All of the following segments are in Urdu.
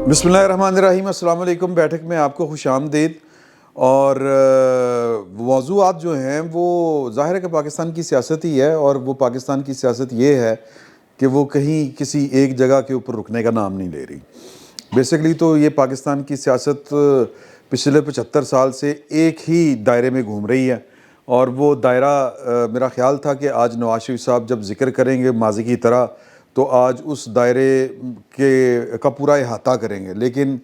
بسم اللہ الرحمن الرحیم. السلام علیکم. بیٹھک میں آپ کو خوش آمدید. اور موضوعات جو ہیں وہ ظاہر ہے کہ پاکستان کی سیاست ہی ہے, اور وہ پاکستان کی سیاست یہ ہے کہ وہ کہیں کسی ایک جگہ کے اوپر رکنے کا نام نہیں لے رہی. بیسیکلی تو یہ پاکستان کی سیاست پچھلے 75 سال سے ایک ہی دائرے میں گھوم رہی ہے, اور وہ دائرہ میرا خیال تھا کہ آج نواز شریف صاحب جب ذکر کریں گے ماضی کی طرح تو آج اس دائرے کا پورا احاطہ کریں گے, لیکن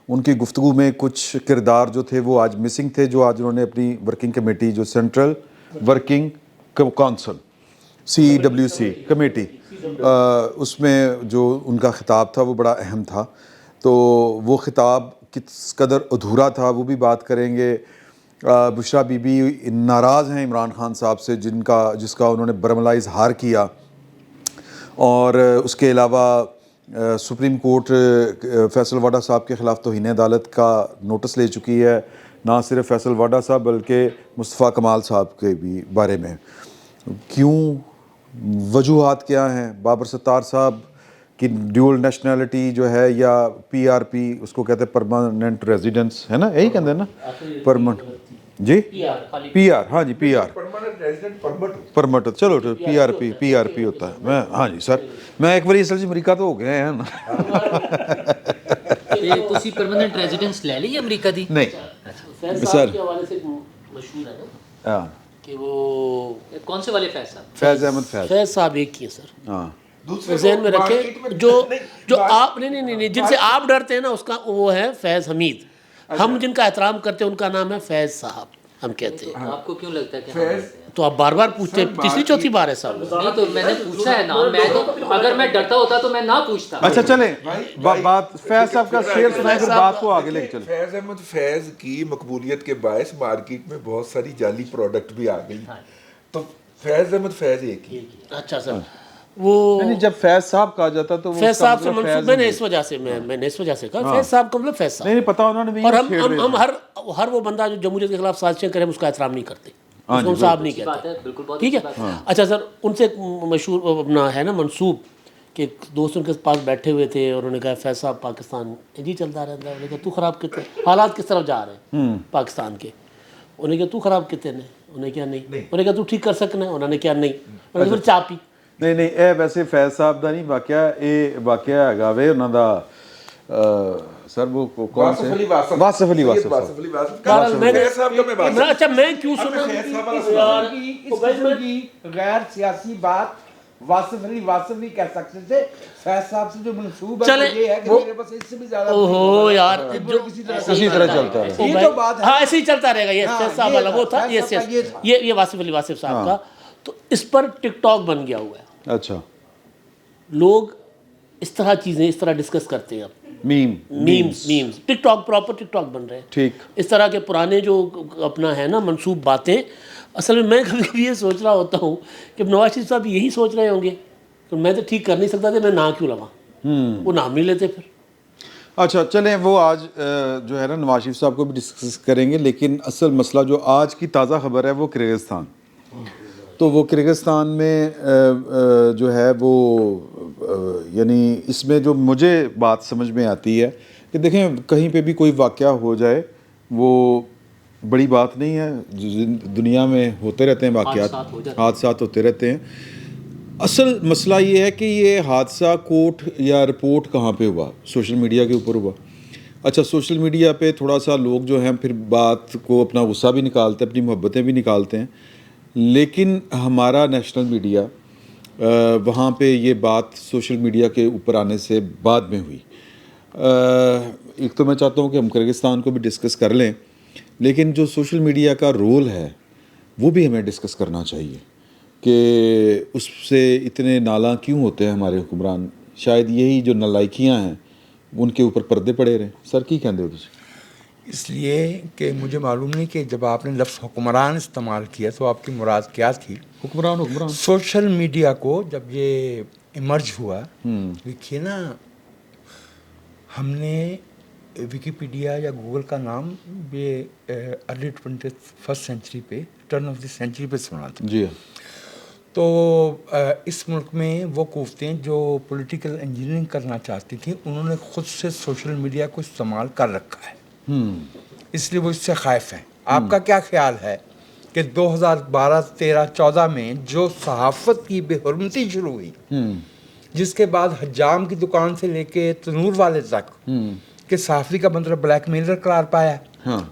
ان کی گفتگو میں کچھ کردار جو تھے وہ آج مسنگ تھے, جو آج انہوں نے اپنی ورکنگ کمیٹی جو central working council CWC committee اس میں جو ان کا خطاب تھا وہ بڑا اہم تھا. تو وہ خطاب کس قدر ادھورا تھا وہ بھی بات کریں گے. بشرا بی بی ناراض ہیں عمران خان صاحب سے جس کا انہوں نے برملا اظہار کیا, اور اس کے علاوہ سپریم کورٹ فیصل واڈا صاحب کے خلاف توہین عدالت کا نوٹس لے چکی ہے, نہ صرف فیصل واڈا صاحب بلکہ مصطفیٰ کمال صاحب کے بھی بارے میں. کیوں, وجوہات کیا ہیں؟ بابر ستار صاحب کی ڈیول نیشنلٹی جو ہے یا PRP اس کو کہتے ہیں پرماننٹ ریزیڈنس ہے نا, یہی کہتے ہیں نا پرماننٹ, جی PR, ہاں جی PR پرمٹ, چلو PRP ہوتا ہے. میں ہاں جی سر, میں ایک بار اصل جی امریکہ تو ہو گئے ہیں نا. تسی پرماننٹ ریزیڈنس لے لی امریکہ دی؟ نہیں سر کے حوالے سے مشہور ہے نا کہ وہ کون سے والے فیض صاحب؟ فیض احمد فیض صاحب ایک ہی ہے سر, ہاں ذہن میں رکھیں. جو آپ نہیں جن سے آپ ڈرتے ہیں نا اس کا وہ ہے فیض حمید. ہم جن کا احترام کرتے ہیں ان کا نام ہے فیض صاحب, ہم کہتے ہیں. آپ کو کیوں لگتا ہے کہ تو آپ بار بار پوچھتے ہیں, تیسری چوتھی بار ہے صاحب. نہیں تو میں نے پوچھا ہے نا, میں تو اگر میں ڈرتا ہوتا تو میں نہ پوچھتا. اچھا چلیں بات فیض صاحب کا شعر سنائیں پھر بات کو آگے لے کے چلیں. فیض احمد فیض کی مقبولیت کے باعث مارکیٹ میں بہت ساری جعلی پروڈکٹ بھی آ گئی, تو فیض احمد فیض ایک ہی. اچھا سر, وہ جب فیض صاحب کہا جاتا تو فیض صاحب سے منسوب میں نے اس وجہ سے کہا فیض صاحب کا مطلب فیض صاحب. نہیں پتا انہوں نے. اور ہم ہر وہ بندہ جو جمہوریت کے خلاف سازشیں کرے اس کا احترام نہیں کرتے, اس کو ہم صاحب نہیں کہتے, ٹھیک ہے. اچھا سر, ان سے مشہور اپنا ہے نا منسوب کہ دوست ان کے پاس بیٹھے ہوئے تھے اور انہوں نے کہا فیض صاحب پاکستان جی چلتا رہتا ہے. انہوں نے کہا تو خراب کتنے حالات کس طرف جا رہے ہیں پاکستان کے. انہوں نے کہا تو خراب کتنے نے, انہوں نے کہا نہیں. انہوں نے کہا تو ٹھیک کر سکنا ہے, انہوں نے کہا نہیں. انہوں نے پھر چاہ پی. نہیں اے ویسے فیض صاحب دا نہیں واقعہ, اے واقعہ ہے گاوے انہوں دا سر وہ کون سے واصف علی اچھا میں کیوں سنا کی غیر سیاسی بات واصف علی کہہ سکتے تھے. فیض صاحب سے جو منسوب ہے یہ ہے کہ میرے پاس اس سے بھی زیادہ اوہو یار اسی طرح چلتا ہے. یہ تو بات ہے, ہاں ایسے ہی چلتا رہے گا. یہ فیض صاحب والا وہ تھا, یہ واصف علی صاحب کا. تو اس پر ٹک ٹاک بن گیا ہوا ہے. اچھا, لوگ اس طرح چیزیں اس طرح ڈسکس کرتے ہیں. اب میمز ٹک ٹاک, پراپر ٹک ٹاک بن رہے ہیں. ٹھیک, اس طرح کے پرانے جو اپنا ہے نا منسوب باتیں. اصل میں کبھی کبھی یہ سوچ رہا ہوتا ہوں کہ نواز شریف صاحب یہی سوچ رہے ہوں گے کہ میں تو ٹھیک کر نہیں سکتا تھا, میں نام کیوں لگا, وہ نام نہیں لیتے پھر. اچھا چلیں وہ آج جو ہے نا نواز شریف صاحب کو بھی ڈسکس کریں گے, لیکن اصل مسئلہ جو آج کی تازہ خبر ہے وہ کرغزستان. تو وہ کرغزستان میں جو ہے وہ یعنی اس میں جو مجھے بات سمجھ میں آتی ہے کہ دیکھیں کہیں پہ بھی کوئی واقعہ ہو جائے وہ بڑی بات نہیں ہے. دنیا میں ہوتے رہتے ہیں واقعات, حادثات ہوتے رہتے ہیں. اصل مسئلہ یہ ہے کہ یہ حادثہ کوٹ یا رپورٹ کہاں پہ ہوا, سوشل میڈیا کے اوپر ہوا. اچھا سوشل میڈیا پہ تھوڑا سا لوگ جو ہیں پھر بات کو اپنا غصہ بھی نکالتے ہیں, اپنی محبتیں بھی نکالتے ہیں, لیکن ہمارا نیشنل میڈیا وہاں پہ یہ بات سوشل میڈیا کے اوپر آنے سے بعد میں ہوئی. ایک تو میں چاہتا ہوں کہ ہم کرغزستان کو بھی ڈسکس کر لیں, لیکن جو سوشل میڈیا کا رول ہے وہ بھی ہمیں ڈسکس کرنا چاہیے کہ اس سے اتنے نالاں کیوں ہوتے ہیں ہمارے حکمران. شاید یہی جو نالائکیاں ہیں ان کے اوپر پردے پڑے رہے. سر کی کہندے ہو تسی؟ اس لیے کہ مجھے معلوم نہیں کہ جب آپ نے لفظ حکمران استعمال کیا تو آپ کی مراد کیا تھی. حکمران سوشل میڈیا کو جب یہ ایمرج ہوا, دیکھیے نا ہم نے ویکیپیڈیا یا گوگل کا نام یہ ارلی 21st سینچری پہ, ٹرن آف دی سینچری پہ سنا تھا. جی, تو اس ملک میں وہ قوتیں جو پولیٹیکل انجینئرنگ کرنا چاہتی تھیں انہوں نے خود سے سوشل میڈیا کو استعمال کر رکھا ہے، اس لیے وہ اس سے خائف ہیں۔ آپ کا کیا خیال ہے کہ 2012 13 14 میں جو صحافت کی بے حرمتی شروع ہوئی، جس کے بعد حجام کی دکان سے لے کے تنور والے تک کہ صحافی کا مطلب بلیک میلر قرار پایا،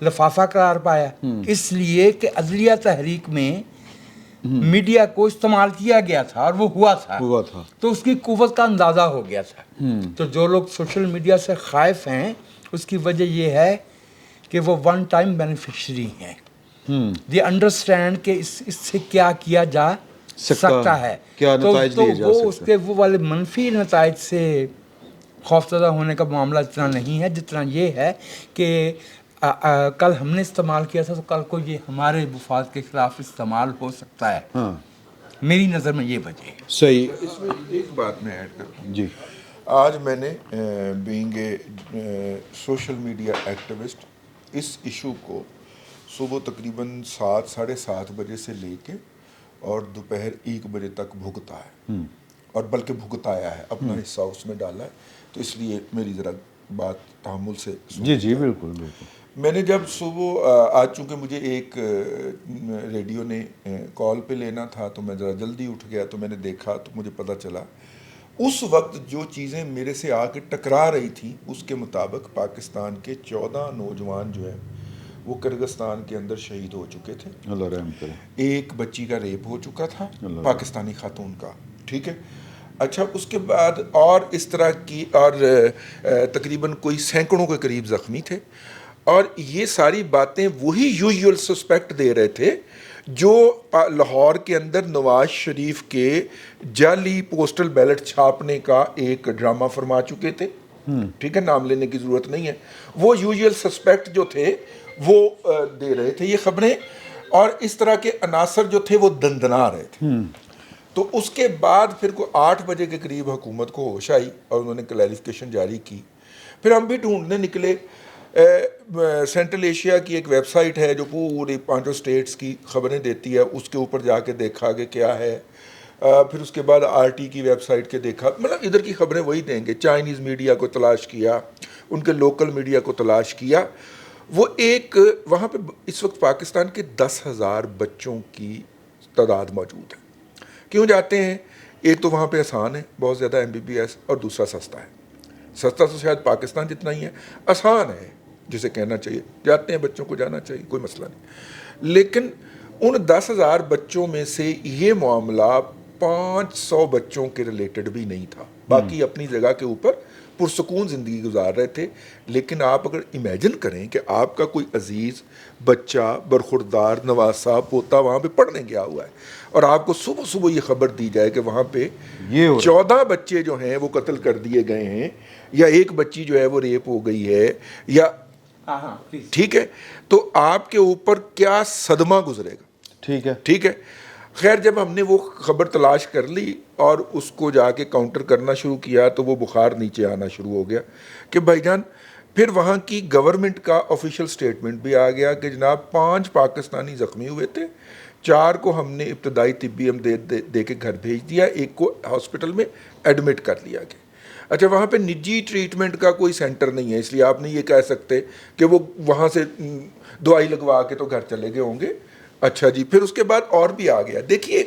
لفافہ قرار پایا، اس لیے کہ عدلیہ تحریک میں میڈیا کو استعمال کیا گیا تھا اور وہ ہوا تھا تو اس کی قوت کا اندازہ ہو گیا تھا۔ تو جو لوگ سوشل میڈیا سے خائف ہیں اس کی وجہ یہ ہے کہ وہ ون ٹائم بینیفیشری ہیں، دی انڈرسٹینڈ کہ اس سے کیا کیا جا سکتا ہے، کیا نتائج لیے جا وہ سکتے اس کے وہ والے منفی نتائج سے خوفزدہ ہونے کا معاملہ اتنا نہیں ہے جتنا یہ ہے کہ کل ہم نے استعمال کیا تھا تو کل کو یہ ہمارے مفاد کے خلاف استعمال ہو سکتا ہے۔ میری نظر میں یہ وجہ ہے۔ صحیح۔ اس میں ایک بات میں ایڈ کرتا ہوں، جی آج میں نے being a social media activist اس ایشو کو صبح تقریباً 7 ساڑھے 7 بجے سے لے کے اور دوپہر 1 بجے تک بھگتا ہے، اور بلکہ بھگتایا ہے، اپنا حصہ اس میں ڈالا ہے، تو اس لیے میری ذرا بات تحمل سے جی جی بالکل بالکل۔ میں نے جب صبح آج چونکہ مجھے ایک ریڈیو نے کال پہ لینا تھا تو میں ذرا جلدی اٹھ گیا، تو میں نے دیکھا تو مجھے پتہ چلا اس وقت جو چیزیں میرے سے آ کے ٹکرا رہی تھیں اس کے مطابق پاکستان کے 14 نوجوان جو ہیں وہ کرغزستان کے اندر شہید ہو چکے تھے۔ اللہ رحم کرے۔ ایک بچی کا ریپ ہو چکا تھا، پاکستانی خاتون کا، ٹھیک ہے۔ اچھا، اس کے بعد اور اس طرح کی اور تقریباً کوئی سینکڑوں کے قریب زخمی تھے، اور یہ ساری باتیں وہی یوزول سسپیکٹ دے رہے تھے جو لاہور کے اندر نواز شریف کے جعلی پوسٹل بیلٹ چھاپنے کا ایک ڈرامہ فرما چکے تھے، ٹھیک ہے، نام لینے کی ضرورت نہیں ہے، وہ یوزول سسپیکٹ جو تھے وہ دے رہے تھے یہ خبریں، اور اس طرح کے عناصر جو تھے وہ دندنا رہے تھے۔ تو اس کے بعد پھر کوئی 8 بجے کے قریب حکومت کو ہوش آئی اور انہوں نے کلیریفیکیشن جاری کی۔ پھر ہم بھی ڈھونڈنے نکلے، سینٹرل ایشیا کی ایک ویب سائٹ ہے جو پوری 5 اسٹیٹس کی خبریں دیتی ہے، اس کے اوپر جا کے دیکھا کہ کیا ہے، پھر اس کے بعد RT کی ویب سائٹ کے دیکھا، مطلب ادھر کی خبریں وہی دیں گے، چائنیز میڈیا کو تلاش کیا، ان کے لوکل میڈیا کو تلاش کیا، وہ ایک وہاں پہ اس وقت پاکستان کے 10,000 بچوں کی تعداد موجود ہے۔ کیوں جاتے ہیں؟ ایک تو وہاں پہ آسان ہے، بہت زیادہ MBBS، اور دوسرا سستا ہے۔ سستا تو شاید پاکستان جتنا ہی ہے، آسان ہے جسے کہنا چاہیے، جاتے ہیں بچوں کو جانا چاہیے، کوئی مسئلہ نہیں۔ لیکن ان 10,000 بچوں میں سے یہ معاملہ 500 بچوں کے ریلیٹڈ بھی نہیں تھا، باقی اپنی جگہ کے اوپر پرسکون زندگی گزار رہے تھے۔ لیکن آپ اگر امیجن کریں کہ آپ کا کوئی عزیز بچہ، برخوردار، نواسا، پوتا وہاں پہ پڑھنے گیا ہوا ہے، اور آپ کو صبح صبح یہ خبر دی جائے کہ وہاں پہ 14 بچے جو ہیں وہ قتل کر دیے گئے ہیں، یا ایک بچی جو ہے وہ ریپ ہو گئی ہے، یا ٹھیک ہے، تو آپ کے اوپر کیا صدمہ گزرے گا؟ ٹھیک ہے۔ خیر، جب ہم نے وہ خبر تلاش کر لی اور اس کو جا کے کاؤنٹر کرنا شروع کیا تو وہ بخار نیچے آنا شروع ہو گیا کہ بھائی جان، پھر وہاں کی گورنمنٹ کا آفیشیل سٹیٹمنٹ بھی آ گیا کہ جناب 5 پاکستانی زخمی ہوئے تھے، 4 کو ہم نے ابتدائی طبی امداد دے کے گھر بھیج دیا، 1 کو ہاسپٹل میں ایڈمٹ کر لیا گیا۔ اچھا، وہاں پہ نجی ٹریٹمنٹ کا کوئی سینٹر نہیں ہے، اس لیے آپ نہیں یہ کہہ سکتے کہ وہ وہاں سے دوائی لگوا کے تو گھر چلے گئے ہوں گے۔ اچھا جی، پھر اس کے بعد اور بھی آ گیا۔ دیکھیے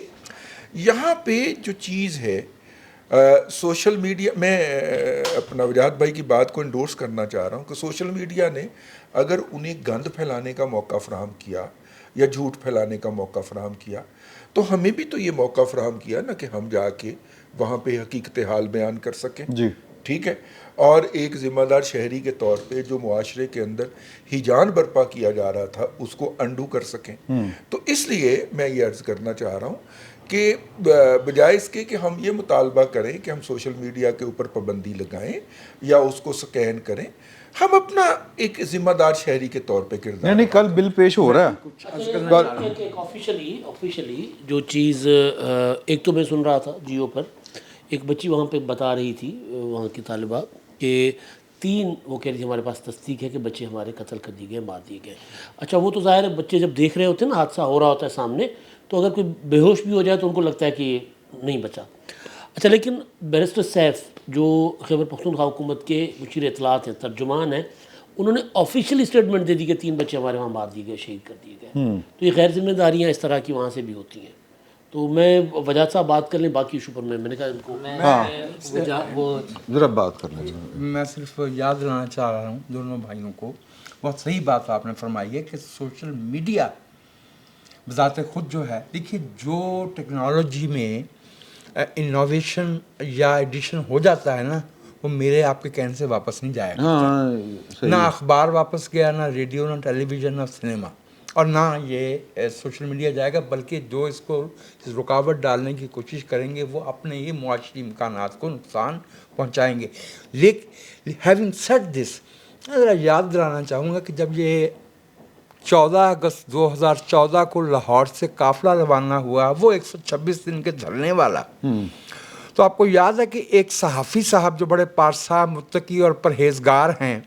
یہاں پہ جو چیز ہے، سوشل میڈیا، میں اپنا وجاہت بھائی کی بات کو انڈورس کرنا چاہ رہا ہوں کہ سوشل میڈیا نے اگر انہیں گند پھیلانے کا موقع فراہم کیا یا جھوٹ پھیلانے کا موقع فراہم کیا، تو ہمیں بھی تو یہ موقع فراہم کیا نا کہ ہم جا کے وہاں پہ حقیقت حال بیان کر سکیں، ٹھیک ہے، اور ایک ذمہ دار شہری کے طور پہ جو معاشرے کے اندر ہیجان برپا کیا جا رہا تھا اس کو انڈو کر سکیں۔ تو اس لیے میں یہ عرض کرنا چاہ رہا ہوں کہ بجائے اس کے کہ ہم یہ مطالبہ کریں کہ ہم سوشل میڈیا کے اوپر پابندی لگائیں یا اس کو سکین کریں، ہم اپنا ایک ذمہ دار شہری کے طور پہ کردار، نہیں کل بل پیش ہو رہا ہے آفیشلی جو چیز، ایک تو میں سن رہا تھا جیو پر ایک بچی وہاں پہ بتا رہی تھی، وہاں کی طالبہ، کہ 3 وہ کہہ رہی تھی ہمارے پاس تصدیق ہے کہ بچے ہمارے قتل کر دیے گئے، مار دیے گئے۔ اچھا، وہ تو ظاہر ہے بچے جب دیکھ رہے ہوتے ہیں نا، حادثہ ہو رہا ہوتا ہے سامنے، تو اگر کوئی بے ہوش بھی ہو جائے تو ان کو لگتا ہے کہ یہ نہیں بچا. اچھا لیکن بیرسٹر سیف جو خیبر پختونخوا حکومت کے مشیر اطلاعات ہیں, ترجمان ہیں, انہوں نے آفیشیلی اسٹیٹمنٹ دے دی کہ 3 بچے ہمارے وہاں مار دیے گئے, شہید کر دیے گئے. تو یہ غیر ذمہ داریاں اس طرح کی وہاں سے بھی ہوتی ہیں. تو میں وجاہت صاحب بات کر لیں باقی ایشو پر. میں نے کہا ان کو وہ ذرا بات کر لیں. میں صرف یاد دلانا چاہ رہا ہوں دونوں بھائیوں کو, بہت صحیح بات آپ نے فرمائی ہے کہ سوشل میڈیا بذات خود جو ہے, دیکھیے جو ٹیکنالوجی میں انوویشن یا ایڈیشن ہو جاتا ہے نا, وہ میرے آپ کے کہنے سے واپس نہیں جائے گا. نہ اخبار واپس گیا, نہ ریڈیو, نہ ٹیلی ویژن, نہ سنیما, اور نہ یہ سوشل میڈیا جائے گا. بلکہ جو اس کو رکاوٹ ڈالنے کی کوشش کریں گے وہ اپنے ہی معاشی امکانات کو نقصان پہنچائیں گے. لیکن ہیونگ سیڈ دس, میں ذرا یاد دلانا چاہوں گا کہ جب یہ 14 اگست 2014 کو لاہور سے قافلہ روانہ ہوا, وہ 126 دن کے دھرنے والا, تو آپ کو یاد ہے کہ ایک صحافی صاحب جو بڑے پارسا, متقی اور پرہیزگار ہیں,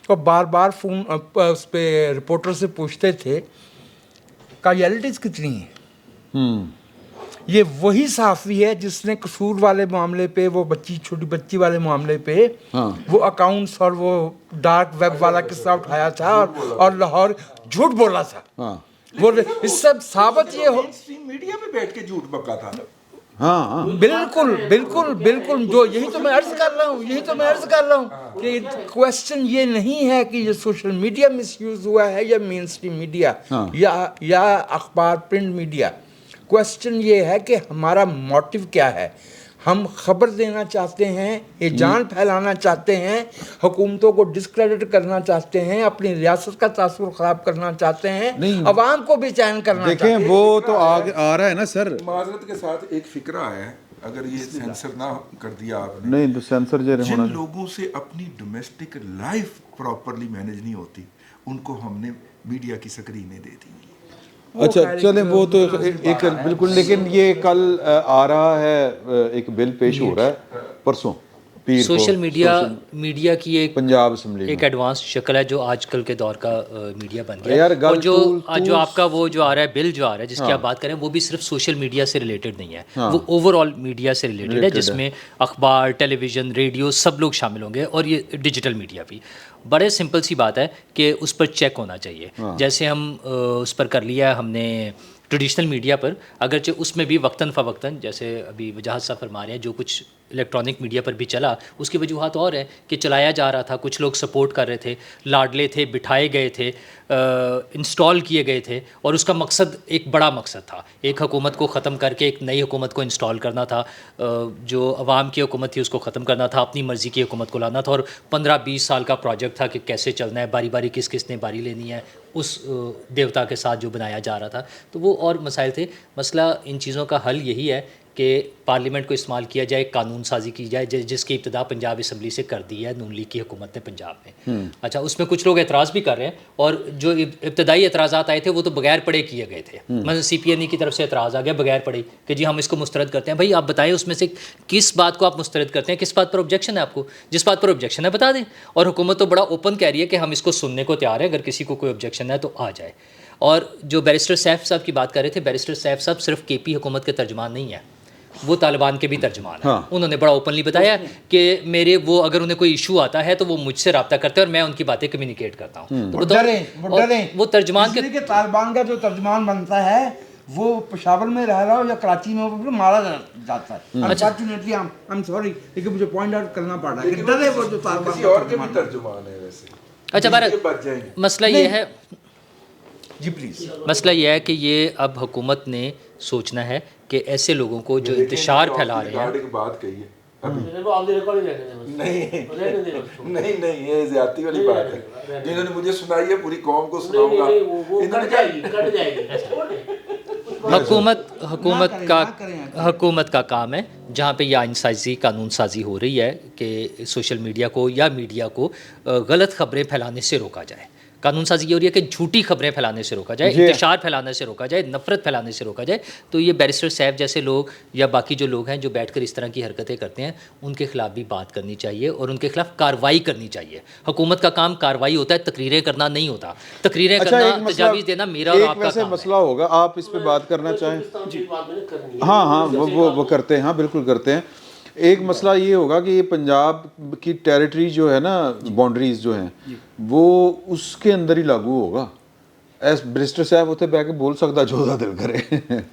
وہ بار بار فون اس پہ رپورٹر سے پوچھتے تھے کاجیلٹیز کتنی ہیں. یہ وہی صحافی ہے جس نے قصور والے معاملے پہ, وہ چھوٹی بچی والے معاملے پہ وہ اکاؤنٹس اور وہ ڈارک ویب والا قصہ اٹھایا تھا اور لاہور جھوٹ بولا تھا. وہ اس سے ثابت یہ ہو میڈیا پہ بیٹھ کے جھوٹ بکا تھا. بالکل بالکل بالکل, جو یہی تو میں عرض کر رہا ہوں کہ کویسچن یہ نہیں ہے کہ یہ سوشل میڈیا مس یوز ہوا ہے یا مین اسٹریم میڈیا یا اخبار پرنٹ میڈیا. کویسچن یہ ہے کہ ہمارا موٹیو کیا ہے. ہم خبر دینا چاہتے ہیں, یہ جان پھیلانا چاہتے ہیں, حکومتوں کو ڈسکریڈٹ کرنا چاہتے ہیں, اپنی ریاست کا تاثر خراب کرنا چاہتے ہیں, عوام کو بے چین کرنا چاہتے ہیں. دیکھیں وہ تو آ رہا ہے نا سر. معذرت کے ساتھ ایک فکرہ ہے, اگر یہ سینسر نہ کر دیا آپ نے, نہیں تو سینسر جن لوگوں سے اپنی ڈومیسٹک لائف پراپرلی مینج نہیں ہوتی, ان کو ہم نے میڈیا کی سکرینیں دے دی. اچھا چلیں وہ تو ایک بالکل, لیکن یہ کل آ رہا ہے ایک بل پیش ہو رہا ہے پرسوں پیر کو. سوشل میڈیا کی ایک پنجاب اسمبلی ایک ایڈوانس شکل ہے جو آج کل کے دور کا میڈیا بن گیا ہے. اور جو آپ کا وہ جو آ رہا ہے بل جو آ رہا ہے جس کی آپ بات کریں, وہ بھی صرف سوشل میڈیا سے ریلیٹڈ نہیں ہے, وہ اوور آل میڈیا سے ریلیٹڈ ہے, جس میں اخبار, ٹیلی ویژن, ریڈیو سب لوگ شامل ہوں گے, اور یہ ڈیجیٹل میڈیا بھی. بڑے سمپل سی بات ہے کہ اس پر چیک ہونا چاہیے. جیسے ہم اس پر کر لیا ہم نے ٹریڈیشنل میڈیا پر, اگرچہ اس میں بھی وقتاً فوقتاً جیسے ابھی وجاہت صاحب فرما رہے ہیں جو کچھ الیکٹرانک میڈیا پر بھی چلا, اس کی وجوہات اور ہیں کہ چلایا جا رہا تھا, کچھ لوگ سپورٹ کر رہے تھے, لاڈلے تھے, بٹھائے گئے تھے, انسٹال کیے گئے تھے, اور اس کا مقصد ایک بڑا مقصد تھا, ایک حکومت کو ختم کر کے ایک نئی حکومت کو انسٹال کرنا تھا, جو عوام کی حکومت تھی اس کو ختم کرنا تھا, اپنی مرضی کی حکومت کو لانا تھا, اور 15-20 سال کا پروجیکٹ تھا کہ کیسے چلنا ہے, باری باری کس نے باری لینی ہے, اس دیوتا کے ساتھ جو بنایا جا رہا تھا. تو وہ اور مسائل تھے. مسئلہ ان چیزوں کا حل یہی ہے کہ پارلیمنٹ کو استعمال کیا جائے, قانون سازی کی جائے, جس کی ابتدا پنجاب اسمبلی سے کر دی ہے نون لیگ کی حکومت نے پنجاب میں. اچھا, اس میں کچھ لوگ اعتراض بھی کر رہے ہیں, اور جو ابتدائی اعتراضات آئے تھے وہ تو بغیر پڑھے کیے گئے تھے. مثلا سی پی این ای کی طرف سے اعتراض آ گیا بغیر پڑھے کہ جی ہم اس کو مسترد کرتے ہیں. بھائی آپ بتائیں اس میں سے کس بات کو آپ مسترد کرتے ہیں, کس بات پر آبجیکشن ہے آپ کو, جس بات پر آبجیکشن ہے بتا دیں. اور حکومت تو بڑا اوپن کہہ رہی ہے کہ ہم اس کو سننے کو تیار ہیں, اگر کسی کو کوئی آبجیکشن ہے تو آ جائے. اور جو بیرسٹر سیف صاحب کی بات کر رہے تھے, بیرسٹر سیف صاحب صرف کے پی حکومت کے ترجمان نہیں ہیں, وہ طالبان کے بھی ترجمان ہیں. انہوں نے بڑا اوپنلی بتایا کہ میرے وہ اگر انہیں کوئی ایشو آتا ہے تو وہ مجھ سے رابطہ کرتے ہیں اور میں ان کی باتیں کمیونیکیٹ کرتا ہوں. وہ ترجمان کے طالبان کا جو ترجمان بنتا ہے وہ پشاور میں رہ رہا ہو یا کراچی میں ہو, مارا جاتا ہے. انفارچونیٹلی آئی ایم سوری, لیکن مجھے پوائنٹ آؤٹ کرنا پڑ رہا ہے کہ ڈرے وہ جو طالبان کسی اور کے بھی ترجمان ہے ویسے. اچھا بہرحال مسئلہ یہ ہے, جی پلیز, مسئلہ یہ ہے کہ یہ اب حکومت نے سوچنا ہے کہ ایسے لوگوں کو جو انتشار پھیلا رہے ہیں. ایک بات کہی ہے نہیں, یہ زیادتی والی بات ہے, جنہوں نے مجھے سنائی ہے پوری قوم کو سناؤں گا. حکومت کا کام ہے جہاں پہ یہ آئین سازی, قانون سازی ہو رہی ہے کہ سوشل میڈیا کو یا میڈیا کو غلط خبریں پھیلانے سے روکا جائے. قانون سازی یہ ہو رہی ہے کہ جھوٹی خبریں پھیلانے سے روکا جائے, انتشار پھیلانے سے روکا جائے, نفرت پھیلانے سے روکا جائے. تو یہ بیرسٹر سیف جیسے لوگ یا باقی جو لوگ ہیں جو بیٹھ کر اس طرح کی حرکتیں کرتے ہیں, ان کے خلاف بھی بات کرنی چاہیے اور ان کے خلاف کارروائی کرنی چاہیے. حکومت کا کام کارروائی ہوتا ہے, تقریریں کرنا نہیں ہوتا. تقریریں کرنا, تجاویز دینا میرا اور آپ کا کام ہے. مسئلہ ہوگا, آپ اس پہ بات کرنا چاہیں؟ ہاں وہ کرتے ہیں, ہاں بالکل کرتے ہیں. ایک مسئلہ یہ ہوگا کہ یہ پنجاب کی ٹیریٹری جو ہے نا, باؤنڈریز جو ہیں وہ اس کے اندر ہی لاگو ہوگا. ایس بیرسٹر صاحب ہوتے بہ کے بول سکتا جو دل کرے.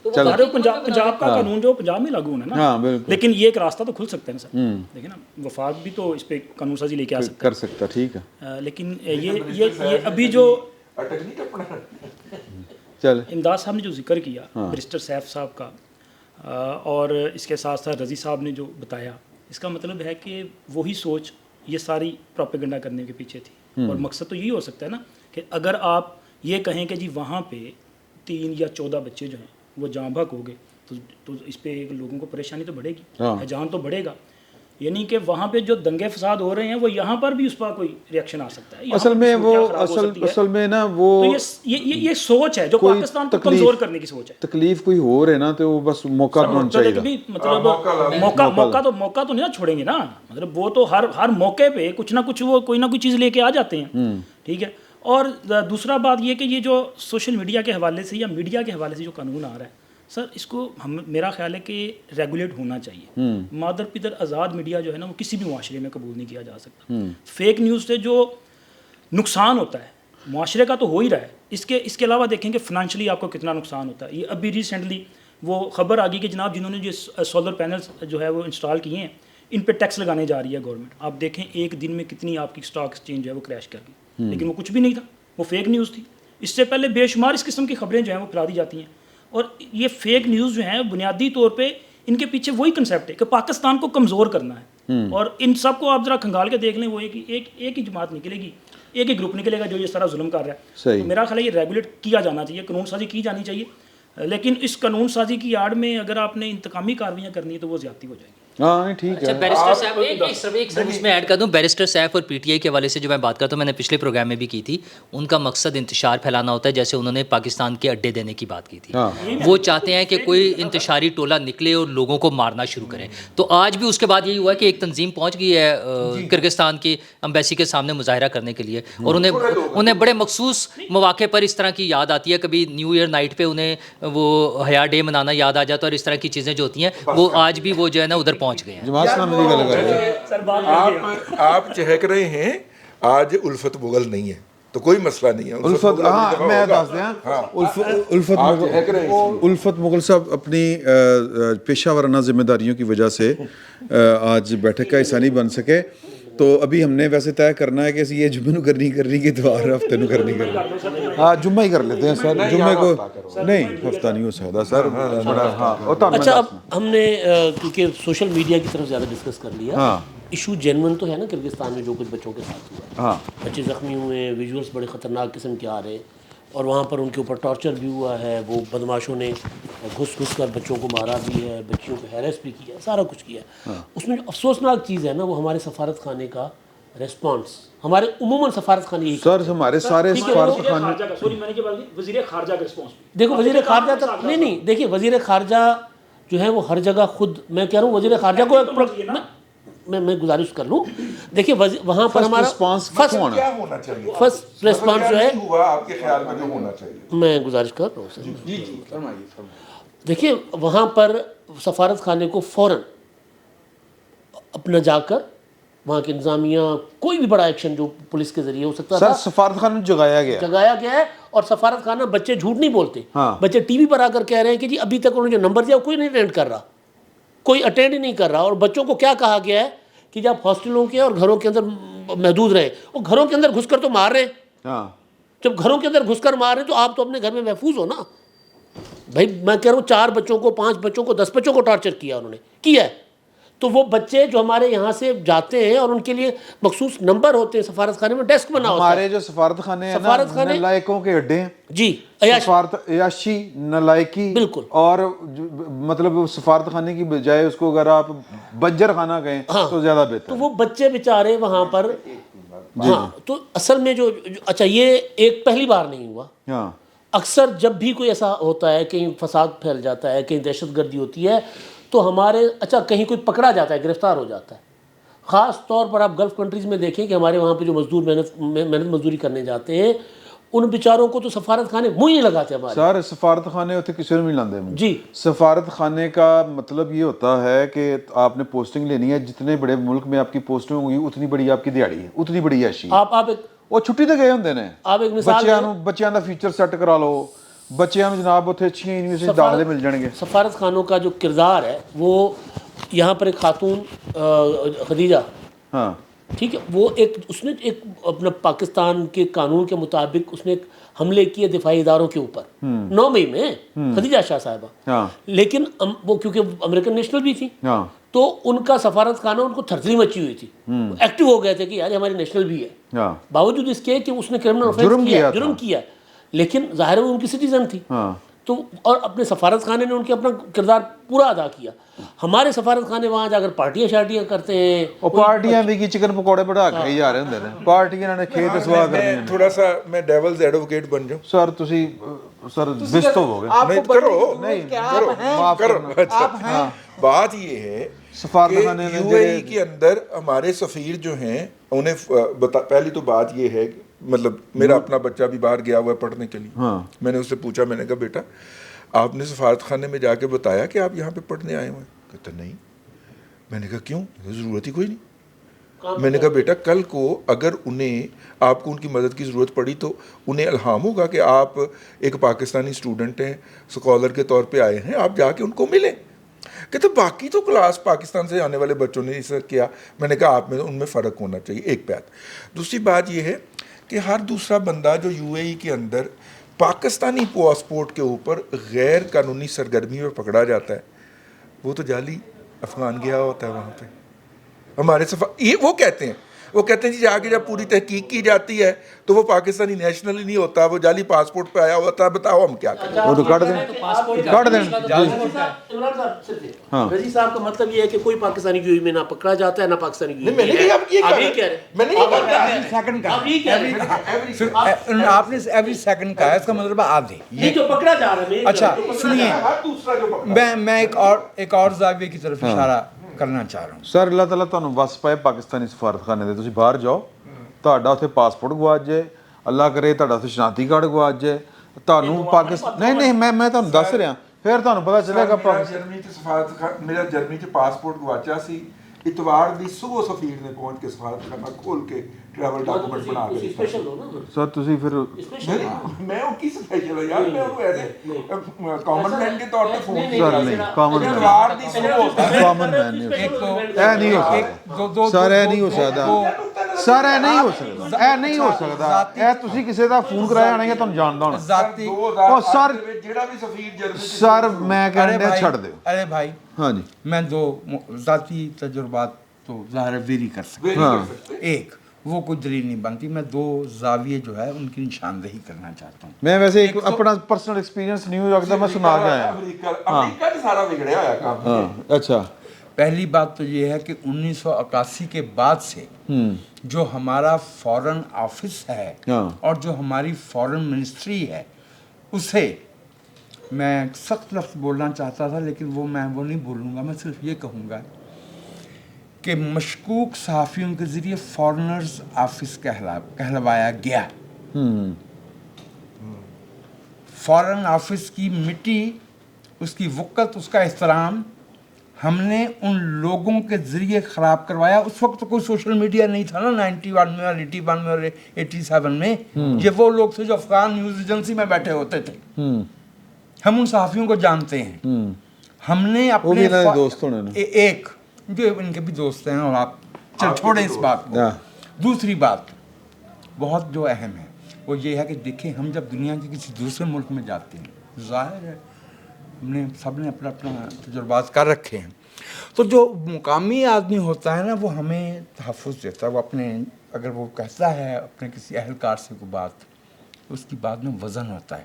چلو پنجاب کا قانون جو پنجاب میں لاگو ہونا نا, لیکن یہ ایک راستہ تو کھل سکتا ہے نا سر. دیکھیں نا, وفاق بھی تو اس پہ قانون سازی لے کے آ سکتا کر سکتا, ٹھیک ہے. لیکن یہ ابھی جو امداد صاحب نے جو ذکر کیا بیرسٹر سیف صاحب کا, اور اس کے ساتھ ساتھ رضی صاحب نے جو بتایا, اس کا مطلب ہے کہ وہی سوچ یہ ساری پروپیگنڈا کرنے کے پیچھے تھی. اور مقصد تو یہی ہو سکتا ہے نا کہ اگر آپ یہ کہیں کہ جی وہاں پہ 3 یا 14 بچے جو ہیں وہ جاں بحق ہو گئے تو اس پہ لوگوں کو پریشانی تو بڑھے گی, ہیجان تو بڑھے گا. یعنی کہ وہاں پہ جو دنگے فساد ہو رہے ہیں وہ یہاں پر بھی اس پر کوئی ریئیکشن آ سکتا ہے. اصل میں وہ اصل میں نا وہ یہ سوچ ہے جو پاکستان کو کمزور کرنے کی سوچ ہے. تکلیف کوئی ہو رہے نا تو وہ بس موقع ڈھونڈ چاہیے. مطلب موقع تو نہیں چھوڑیں گے نا, مطلب وہ تو ہر موقع پہ کچھ نہ کچھ وہ کوئی نہ کوئی چیز لے کے آ جاتے ہیں. ٹھیک ہے. اور دوسرا بات یہ کہ یہ جو سوشل میڈیا کے حوالے سے یا میڈیا کے حوالے سے جو قانون آ رہا ہے سر, اس کو میرا خیال ہے کہ ریگولیٹ ہونا چاہیے. مادر پدر آزاد میڈیا جو ہے نا وہ کسی بھی معاشرے میں قبول نہیں کیا جا سکتا. فیک نیوز سے جو نقصان ہوتا ہے معاشرے کا تو ہو ہی رہا ہے, اس کے علاوہ دیکھیں کہ فنانشلی آپ کو کتنا نقصان ہوتا ہے. یہ ابھی ریسنٹلی وہ خبر آ گئی کہ جناب جنہوں نے جو سولر پینلز جو ہے وہ انسٹال کیے ہیں ان پہ ٹیکس لگانے جا رہی ہے گورنمنٹ. آپ دیکھیں ایک دن میں کتنی آپ کی اسٹاک ایکسچینج جو ہے وہ کریش کر گئی, لیکن وہ کچھ بھی نہیں تھا, وہ فیک نیوز تھی. اس سے پہلے بے شمار اس قسم کی خبریں جو ہیں وہ پھیلا دی جاتی ہیں. اور یہ فیک نیوز جو ہیں بنیادی طور پہ ان کے پیچھے وہی کنسیپٹ ہے کہ پاکستان کو کمزور کرنا ہے. اور ان سب کو آپ ذرا کھنگال کے دیکھ لیں, وہ ایک ہی جماعت نکلے گی, ایک ہی گروپ نکلے گا جو یہ سارا ظلم کر رہا ہے. تو میرا خیال ہے یہ ریگولیٹ کیا جانا چاہیے, قانون سازی کی جانی چاہیے. لیکن اس قانون سازی کی آڑ میں اگر آپ نے انتقامی کارروائیاں کرنی ہے تو وہ زیادتی ہو جائے گی. ہاں ٹھیک ہے. بیرسٹر صاحب ایک سب اس میں ایڈ کر دوں, بیرسٹر صاحب اور پی ٹی آئی کے حوالے سے جو میں بات کرتا ہوں, میں نے پچھلے پروگرام میں بھی کی تھی, ان کا مقصد انتشار پھیلانا ہوتا ہے. جیسے انہوں نے پاکستان کے اڈے دینے کی بات کی تھی, وہ چاہتے ہیں کہ کوئی انتشاری ٹولہ نکلے اور لوگوں کو مارنا شروع کرے. تو آج بھی اس کے بعد یہی ہوا کہ ایک تنظیم پہنچ گئی ہے کرگستان کی امبیسی کے سامنے مظاہرہ کرنے کے لیے, اور انہیں بڑے مخصوص مواقع پر اس طرح کی یاد آتی ہے. کبھی نیو ایئر نائٹ پہ انہیں وہ حیا ڈے منانا یاد آ جاتا ہے, اور اس طرح کی چیزیں جو ہوتی ہیں وہ آج بھی وہ جو ہے نا ادھر پہنچ گئے ہیں. آپ چہک رہے ہیں, آج الفت مغل نہیں ہے تو کوئی مسئلہ نہیں ہے. الفت مغل صاحب اپنی پیشہ ورانہ ذمہ داریوں کی وجہ سے آج بیٹھک کا حصہ نہیں بن سکے. تو ابھی ہم نے ویسے طے کرنا ہے کہ یہ جمعے نو کرنی کہ اتوار ہفتے نو کرنی. ہاں جمعہ ہی کر لیتے ہیں سر, جمعے کو نہیں, ہفتہ نہیں ہو سکتا سر. اچھا, اب ہم نے کیونکہ سوشل میڈیا کی طرف زیادہ ڈسکس کر لیا, ایشو جینون تو ہے نا کرگستان میں جو کچھ بچوں کے ساتھ ہوا, بچے زخمی ہوئے ہیں, ویژولس بڑے خطرناک قسم کے آ رہے ہیں, اور وہاں پر ان کے اوپر ٹارچر بھی ہوا ہے. وہ بدماشوں نے گھس کر بچوں کو مارا بھی ہے, بچیوں کو ہیریس بھی کیا, سارا کچھ کیا. اس میں جو افسوسناک چیز ہے نا وہ ہمارے سفارت خانے کا ریسپانس. ہمارے عموماً سفارت خانے یہی سر, ہمارے سارے سفارت خانے وزیر خارجہ کا رسپانس, دیکھو وزیر خارجہ تک نہیں, دیکھیے وزیر خارجہ جو ہے وہ ہر جگہ خود, میں کہہ رہا ہوں وزیر خارجہ کو میں گزارش کر لوں. دیکھیے وہاں پر ہمارا فرسٹ ریسپانس جو ہے, آپ کے خیال میں جو ہونا چاہیے, میں گزارش کر رہا ہوں سر. دیکھیے وہاں پر سفارت خانے کو فوراً اپنا جا کر وہاں کی انتظامیہ کوئی بھی بڑا ایکشن جو پولیس کے ذریعے ہو سکتا تھا, سفارت خانہ جگایا گیا ہے. اور سفارت خانہ, بچے جھوٹ نہیں بولتے, بچے ٹی وی پر آ کر کہہ رہے ہیں کہ جی ابھی تک انہوں نے جو نمبر دیا کوئی نہیں اٹینڈ کر رہا, کوئی اٹینڈ ہی نہیں کر رہا. اور بچوں کو کیا کہا گیا ہے کہ جب ہاسٹلوں کے اور گھروں کے اندر محدود رہے, وہ گھروں کے اندر گھس کر تو مار رہے ہیں. جب گھروں کے اندر گھس کر مار رہے ہیں تو آپ تو اپنے گھر میں محفوظ ہو نا بھائی. میں کہہ رہا ہوں 4 بچوں کو, 5 بچوں کو, 10 بچوں کو ٹارچر کیا انہوں نے, کیا ہے. تو وہ بچے جو ہمارے یہاں سے جاتے ہیں اور ان کے لیے مخصوص نمبر ہوتے ہیں, سفارت خانے میں ڈیسک بنا ہوتا ہے. ہمارے جو سفارت خانے ہیں نا, نالائکوں کے اڈے ہیں. جی, عیاشی, نالائکی, بالکل. اور مطلب سفارت خانے کی بجائے اس کو اگر آپ بنجر خانہ کہیں تو زیادہ بہتر. تو وہ بچے بیچارے وہاں پر ہاں تو اصل میں جو اچھا یہ ایک پہلی بار نہیں ہوا, ہاں اکثر جب بھی کوئی ایسا ہوتا ہے, کہیں فساد پھیل جاتا ہے, کہیں دہشت گردی ہوتی ہے, تو ہمارے اچھا کہیں کوئی پکڑا جاتا ہے, گرفتار ہو جاتا ہے. خاص طور پر آپ گلف کنٹریز میں دیکھیں کہ ہمارے وہاں پہ جو مزدور محنت مزدوری کرنے جاتے ہیں, ان بیچاروں کو تو سفارت خانے منہ ہی نہیں لگاتے ہمارے. سر سفارت خانے ہوتے کسی نہیں لاندے منہ. جی سفارت خانے کا مطلب یہ ہوتا ہے کہ آپ نے پوسٹنگ لینی ہے, جتنے بڑے ملک میں آپ کی پوسٹنگ ہوگی اتنی بڑی آپ کی دیہڑی ہے, اتنی بڑی عیشی ہے. آپ ایک وہ چھٹی تے گئے ہوندے نے, آپ ایک مثال بچیاں دا فیچر سیٹ کرا لو, بچیاں نوں جناب اتنے اچھی یونیورسٹی داخلے مل جان گے. سفارت خانوں کا جو کردار ہے وہ یہاں پر ایک خاتون خدیجہ, ہاں ٹھیک ہے, وہ ایک اس نے ایک اپنا پاکستان کے قانون کے مطابق اس نے ایک حملے کیے دفاعی اداروں کے اوپر 9 مئی میں, خدیجہ شاہ صاحبہ, ہاں لیکن وہ کیونکہ امریکن نیشنل بھی تھی, ہاں تو ان کا سفارت خانہ ان کو تھرتھری مچی ہوئی تھی, ایکٹیو ہو گئے تھے کہ یار ہماری نیشنل بھی ہے, ہاں باوجود اس کے کہ اس نے کرمنل آفینس جرم کیا, لیکن ظاہر ہے وہ ان کی سٹیزن تھی. ہاں تو اور اپنے سفارت خانے نے ان کے اپنا کردار پورا ادا کیا. ہمارے سفارت خانے وہاں جا کر پارٹیاں شارٹیاں کرتے ہیں, وہ پارٹیاں بھی کی چکن پکوڑے بڑھا کے جا رہے ہوندے نے, پارٹیاں نے کھیت سوا کرنی میں ہیں. تھوڑا سا میں ڈیولز ایڈوکیٹ بن جاؤں. سر تسی سر بست ہو گئے. نہیں کرو. اچھا بات یہ ہے سفارت خانے نے یو اے ای کے اندر ہمارے سفیر جو ہیں انہیں پہلی تو بات یہ ہے, مطلب میرا اپنا بچہ بھی باہر گیا ہوا ہے پڑھنے کے لیے, میں نے اس سے پوچھا, میں نے کہا بیٹا آپ نے سفارت خانے میں جا کے بتایا کہ آپ یہاں پہ پڑھنے آئے ہوئے ہیں؟ کہتا نہیں. میں نے کہا کیوں, ضرورت ہی کوئی نہیں. میں نے کہا بیٹا کل کو اگر انہیں آپ کو ان کی مدد کی ضرورت پڑی تو انہیں الہام ہوگا کہ آپ ایک پاکستانی اسٹوڈنٹ ہیں, اسکالر کے طور پہ آئے ہیں, آپ جا کے ان کو ملیں. کہتے باقی تو کلاس پاکستان سے آنے والے بچوں نے اسے کیا. میں نے کہا آپ میں ان میں فرق ہونا چاہیے, ایک بات. دوسری بات یہ ہے کہ ہر دوسرا بندہ جو یو اے ای کے اندر پاکستانی پاسپورٹ کے اوپر غیر قانونی سرگرمی میں پکڑا جاتا ہے, وہ تو جعلی افغان گیا ہوتا ہے وہاں پہ. ہمارے یہ وہ کہتے ہیں جی جا کے جب پوری تحقیق کی جاتی ہے تو وہ پاکستانی نیشنل ہی نہیں ہوتا, وہ جعلی پاسپورٹ پہ آیا ہوتا ہے. بتاؤ ہم کیا کریں. وہ تو کٹ دیں. رضی صاحب کا مطلب یہ ہے کہ کوئی پاکستانی یو اے میں نہ پکڑا جاتا ہے نہ پاکستانی یو اے میں نے کہا آپ یہ کہہ رہے ہیں, میں نے آپ نے ایوری سیکنڈ کہا, اس کا مطلب آدھے یہ جو پکڑا جا رہا ہے. اچھا سنیے, میں ایک اور زاویے کی طرف اشارہ کرنا چاہ رہا ہوں. سر اللہ تعالیٰ تمہیں وس پائے پاکستانی سفارت خانے دے, تسی باہر جاؤ, تہاڈا اتنے پاسپورٹ گواچ جائے, اللہ کرے تہاڈا اتنے شناختی کارڈ گواچ جائے, تانوں پاکستان نہیں میں تانوں دس رہا, پھر تانوں پتہ چلے گا. میرا جرمنی چ پاسپورٹ گواچا سی, اتوار دی صبح سفیر نے پہنچ کے سفارت خانہ کھول کے ٹریول ڈاکومنٹ بنا کے اسپیشل ہو نا سر تسی پھر میں ان کی اسپیشل ہے یار, میں ان کو ایسے کامن مین کے طور پہ فون سر نہیں کامن مین, اتوار دی صبح ہوتا ہے. کامن مین نہیں ہو سکتا, اے نہیں ہو سکتا, سر اے نہیں ہو سکتا, اے نہیں ہو سکتا, اے تسی کسی دا فون کرایا ہونا کہ تانوں جاندا ہونا. ذاتی او سر جیڑا بھی سفیر جرمنی سر میں کہنا چھڑ دیو. ارے بھائی, ہاں جی, میں دو ذاتی تجربات تو ظاہر ویری کر سکتا. ایک وہ کوئی دلیل نہیں بنتی, میں 2 زاویے جو ہے ان کی نشاندہی کرنا چاہتا ہوں. میں ویسے ایک اپنا پرسنل ایکسپیرینس نیو یارک دا میں سنا کے آیا. امریکہ سے سارا بگڑیا ہوا کام. ہاں اچھا, پہلی بات تو یہ ہے کہ 1981 کے بعد سے جو ہمارا فورن آفس ہے اور جو ہماری فورن منسٹری ہے, اسے میں سخت لفظ بولنا چاہتا تھا لیکن وہ نہیں بولوں گا, میں صرف یہ کہوں گا کہ مشکوک صحافیوں کے ذریعے فورنرز آفس کہلوایا گیا. فورن آفس کی مٹی, اس کی وقت, اس کا احترام ہم نے ان لوگوں کے ذریعے خراب کروایا. اس وقت تو کوئی سوشل میڈیا نہیں تھا نا, 91 میں اور 81 میں اور 87 میں. یہ وہ لوگ تھے جو افغان نیوز ایجنسی میں بیٹھے ہوتے تھے. ہم ان صحافیوں کو جانتے ہیں. ہم نے اپنے دوست ہونے ایک جو ان کے بھی دوست ہیں, اور آپ چل چھوڑیں اس بات کو. دوسری بات بہت جو اہم ہے وہ یہ ہے کہ دیکھیں, ہم جب دنیا کے کسی دوسرے ملک میں جاتے ہیں, ظاہر ہے ہم نے سب نے اپنا تجربات کر رکھے ہیں, تو جو مقامی آدمی ہوتا ہے نا وہ ہمیں تحفظ دیتا ہے. وہ اپنے اگر وہ کہتا ہے اپنے کسی اہلکار سے کوئی بات, اس کی بات میں وزن ہوتا ہے.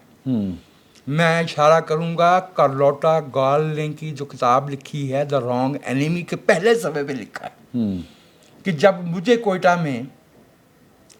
میں اشارہ کروں گا کارلوٹا گال نے کی جو کتاب لکھی ہے دا رانگ اینیمی کے پہلے صفحے پہ لکھا ہے کہ جب مجھے کوئٹہ میں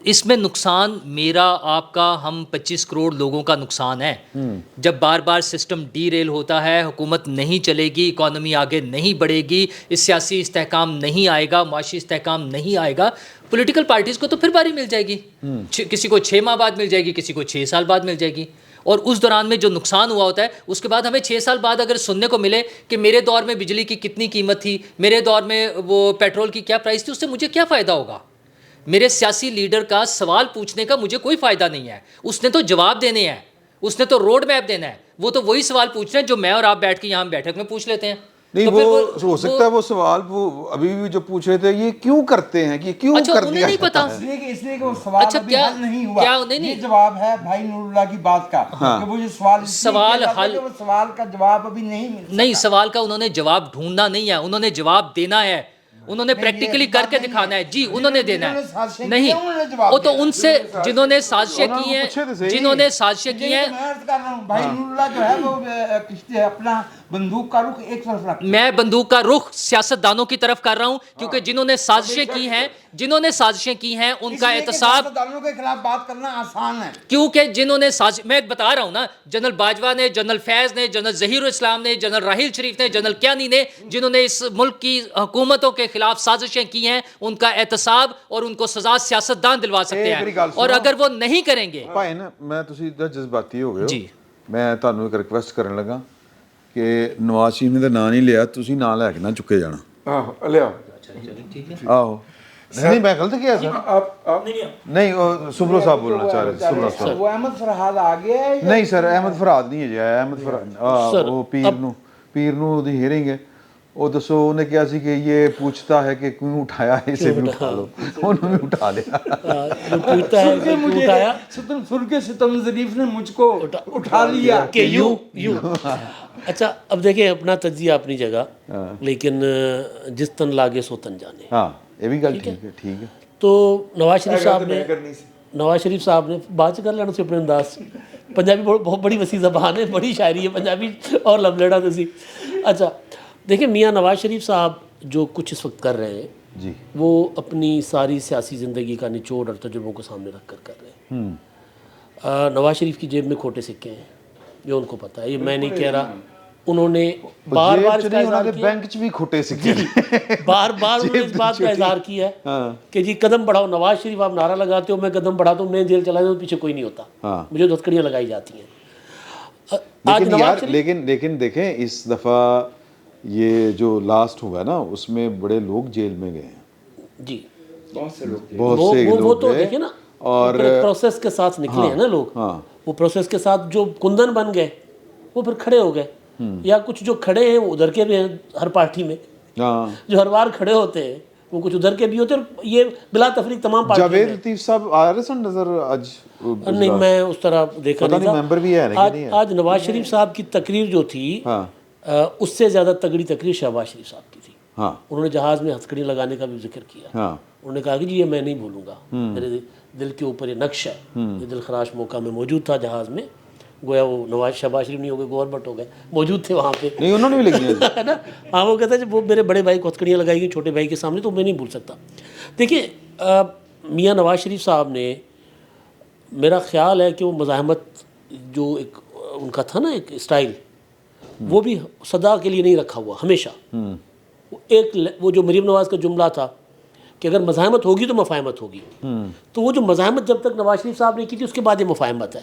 اس میں نقصان میرا آپ کا ہم 25 کروڑ لوگوں کا نقصان ہے. جب بار بار سسٹم ڈی ریل ہوتا ہے, حکومت نہیں چلے گی, اکانومی آگے نہیں بڑھے گی, اس سیاسی استحکام نہیں آئے گا, معاشی استحکام نہیں آئے گا, پولیٹیکل پارٹیز کو تو پھر باری مل جائے گی. کسی کو 6 ماہ بعد مل جائے گی, کسی کو 6 سال بعد مل جائے گی. اور اس دوران میں جو نقصان ہوا ہوتا ہے اس کے بعد ہمیں 6 سال بعد اگر سننے کو ملے کہ میرے دور میں بجلی کی کتنی قیمت تھی, میرے دور میں وہ پیٹرول کی کیا پرائس تھی, اس سے مجھے کیا فائدہ ہوگا؟ میرے سیاسی لیڈر کا سوال پوچھنے کا مجھے کوئی فائدہ نہیں ہے. اس نے تو جواب دینے ہیں, اس نے تو روڈ میپ دینا ہے. وہ تو وہی سوال پوچھنا ہے جو میں اور آپ بیٹھ کے یہاں بیٹھک میں پوچھ لیتے ہیں. نہیں وہ ہو سکتا ہے وہ سوال وہ ابھی بھی جو پوچھ رہے تھے یہ کیوں کرتے ہیں, کہ کیوں اچھا کر انہیں دیا نہیں پتا. اس لیے کہ وہ سوال ابھی حل نہیں ہوا. یہ جواب ہے بھائی نور اللہ کی بات کا کہ وہ جو سوال حل, وہ سوال کا جواب ابھی نہیں مل. نہیں, سوال کا انہوں نے جواب ڈھونڈنا نہیں ہے, انہوں نے جواب دینا ہے. انہوں نے پریکٹیکلی کر کے دکھانا ہے. جی انہوں نے دینا ہے. نہیں وہ تو ان سے جنہوں نے سازشیں کی ہیں, جنہوں نے سازشیں کی ہیں. بھائی نور اللہ جو ہے وہ اپنا بندوق کا رخ ایک طرف رکھ, میں بندوق کا رخ سیاست دانوں کی طرف کر رہا ہوں, کیونکہ جنہوں نے سازشیں کی ہیں, جنہوں نے سازشیں کی ہیں ان کا احتساب. سیاست دانوں کے خلاف بات کرنا آسان ہے, کیونکہ جنہوں نے میں بتا رہا ہوں نا, جنرل باجوہ نے, جنرل فیض نے, جنرل ظہیر الاسلام نے, جنرل راحیل شریف نے, جنرل کیانی نے, جنہوں نے اس ملک کی حکومتوں کے خلاف سازشیں کی ہیں, ان کا احتساب اور ان کو سزا سیاست دان دلوا سکتے ہیں. اور اگر وہ نہیں کریں گے. بھائی نا میں تسی جذباتی ہو گئے ہو. جی میں تانوں ایک ریکویسٹ کرن لگا کہ نواز شریف نے نام نہیں لیا, تسی نام لے کے نہ چکے جانا. آہو لیا آہو نہیں میں غلط کیا سر. نہیں سبرو صاحب بولنا چاہ رہے تھے. سبرو صاحب وہ احمد فرحاد آ گیا ہے. نہیں سر احمد فرحاد نہیں ہے جی, احمد فرحاد وہ پیر نو دی ہیرنگ ہے. وہ دسو انہیں کیا سی کہ یہ پوچھتا ہے کہ کیوں اٹھایا ہے, اسے بھی اٹھا لو. انہوں نے اٹھا لیا. پوچھتا ہے کہ مجھے اٹھایا فرقے ستم ظریف نے مجھ کو اٹھا لیا کہ یوں. اچھا اب دیکھیں اپنا تجزیہ اپنی جگہ, لیکن جس تن لاگے سو تن جانے. ہاں یہ بھی گل ٹھیک ہے, ٹھیک ہے. تو نواز شریف صاحب نے بات کر لینا سے اپنے انداز. پنجابی بہت بڑی وسیع زبان ہے, بڑی شاعری ہے پنجابی اور لب لیڑا تسی. اچھا دیکھیں میاں نواز شریف صاحب جو کچھ اس وقت کر رہے ہیں جی, وہ اپنی ساری سیاسی زندگی کا نچوڑ اور تجربوں کو سامنے رکھ کر رہے ہیں. نواز شریف کی جیب میں کھوٹے سکے ہیں, یہ ان کو پتہ ہے, یہ میں نہیں کہہ رہا. انہوں نے بار بار اس کا اظہار کیا, بینک چ بھی کھوٹے سکے, بار بار انہوں نے اس بات کا اظہار کیا ہے کہ جی قدم بڑھاؤ. نواز شریف آپ نعرہ لگاتے ہو میں قدم بڑھاتا ہوں, میں جیل چلا جاؤں, پیچھے کوئی نہیں ہوتا, مجھے ہتھکڑیاں لگائی جاتی ہیں. آج نواز شریف لیکن دیکھیں اس دفعہ یہ جو لاسٹ ہوا نا اس میں بڑے لوگ جیل میں گئے ہیں. جی بہت سے وہ لوگ تو گئے دیکھیں نا, اور پروسیس کے ساتھ نکلے ہیں نا لوگ. وہ پروسیس کے ساتھ جو کندن بن گئے وہ پھر کھڑے ہو گئے, یا کچھ جو کھڑے ہیں وہ ادھر کے بھی ہیں ہر پارٹی میں, جو ہر بار کھڑے ہوتے ہیں وہ کچھ ادھر کے بھی ہوتے ہیں. یہ بلا تفریق تمام پارٹی. جاوید لطیف صاحب آ رہے سن نظر آج؟ نہیں میں اس طرح دیکھا نہیں. آج نواز شریف صاحب کی تقریر جو تھی اس سے زیادہ تگڑی تقریر شہباز شریف صاحب کی تھی. انہوں نے جہاز میں ہتھکڑی لگانے کا بھی ذکر کیا. انہوں نے کہا کہ جی یہ میں نہیں بھولوں گا, میرے دل کے اوپر یہ نقش ہے. یہ دل خراش موقع میں موجود تھا جہاز میں, گویا وہ نواز شہباز شریف نہیں ہو گئے, گور بٹ ہو گئے, موجود تھے وہاں پہ. نہیں انہوں نے بھی لگی ہے نا. ہاں وہ کہتا ہے وہ میرے بڑے بھائی کو ہتھکڑیاں لگائی گئی چھوٹے بھائی کے سامنے, تو میں نہیں بھول سکتا. دیکھیں میاں نواز شریف صاحب نے, میرا خیال ہے کہ وہ مزاحمت جو ایک ان کا تھا نا ایک اسٹائل, وہ بھی صدا کے لیے نہیں رکھا ہوا ہمیشہ. وہ جو مریم نواز کا جملہ تھا کہ اگر مزاحمت ہوگی تو مفاہمت ہوگی, تو وہ جو مزاحمت جب تک نواز شریف صاحب نے کی تھی اس کے بعد یہ مفاہمت ہے.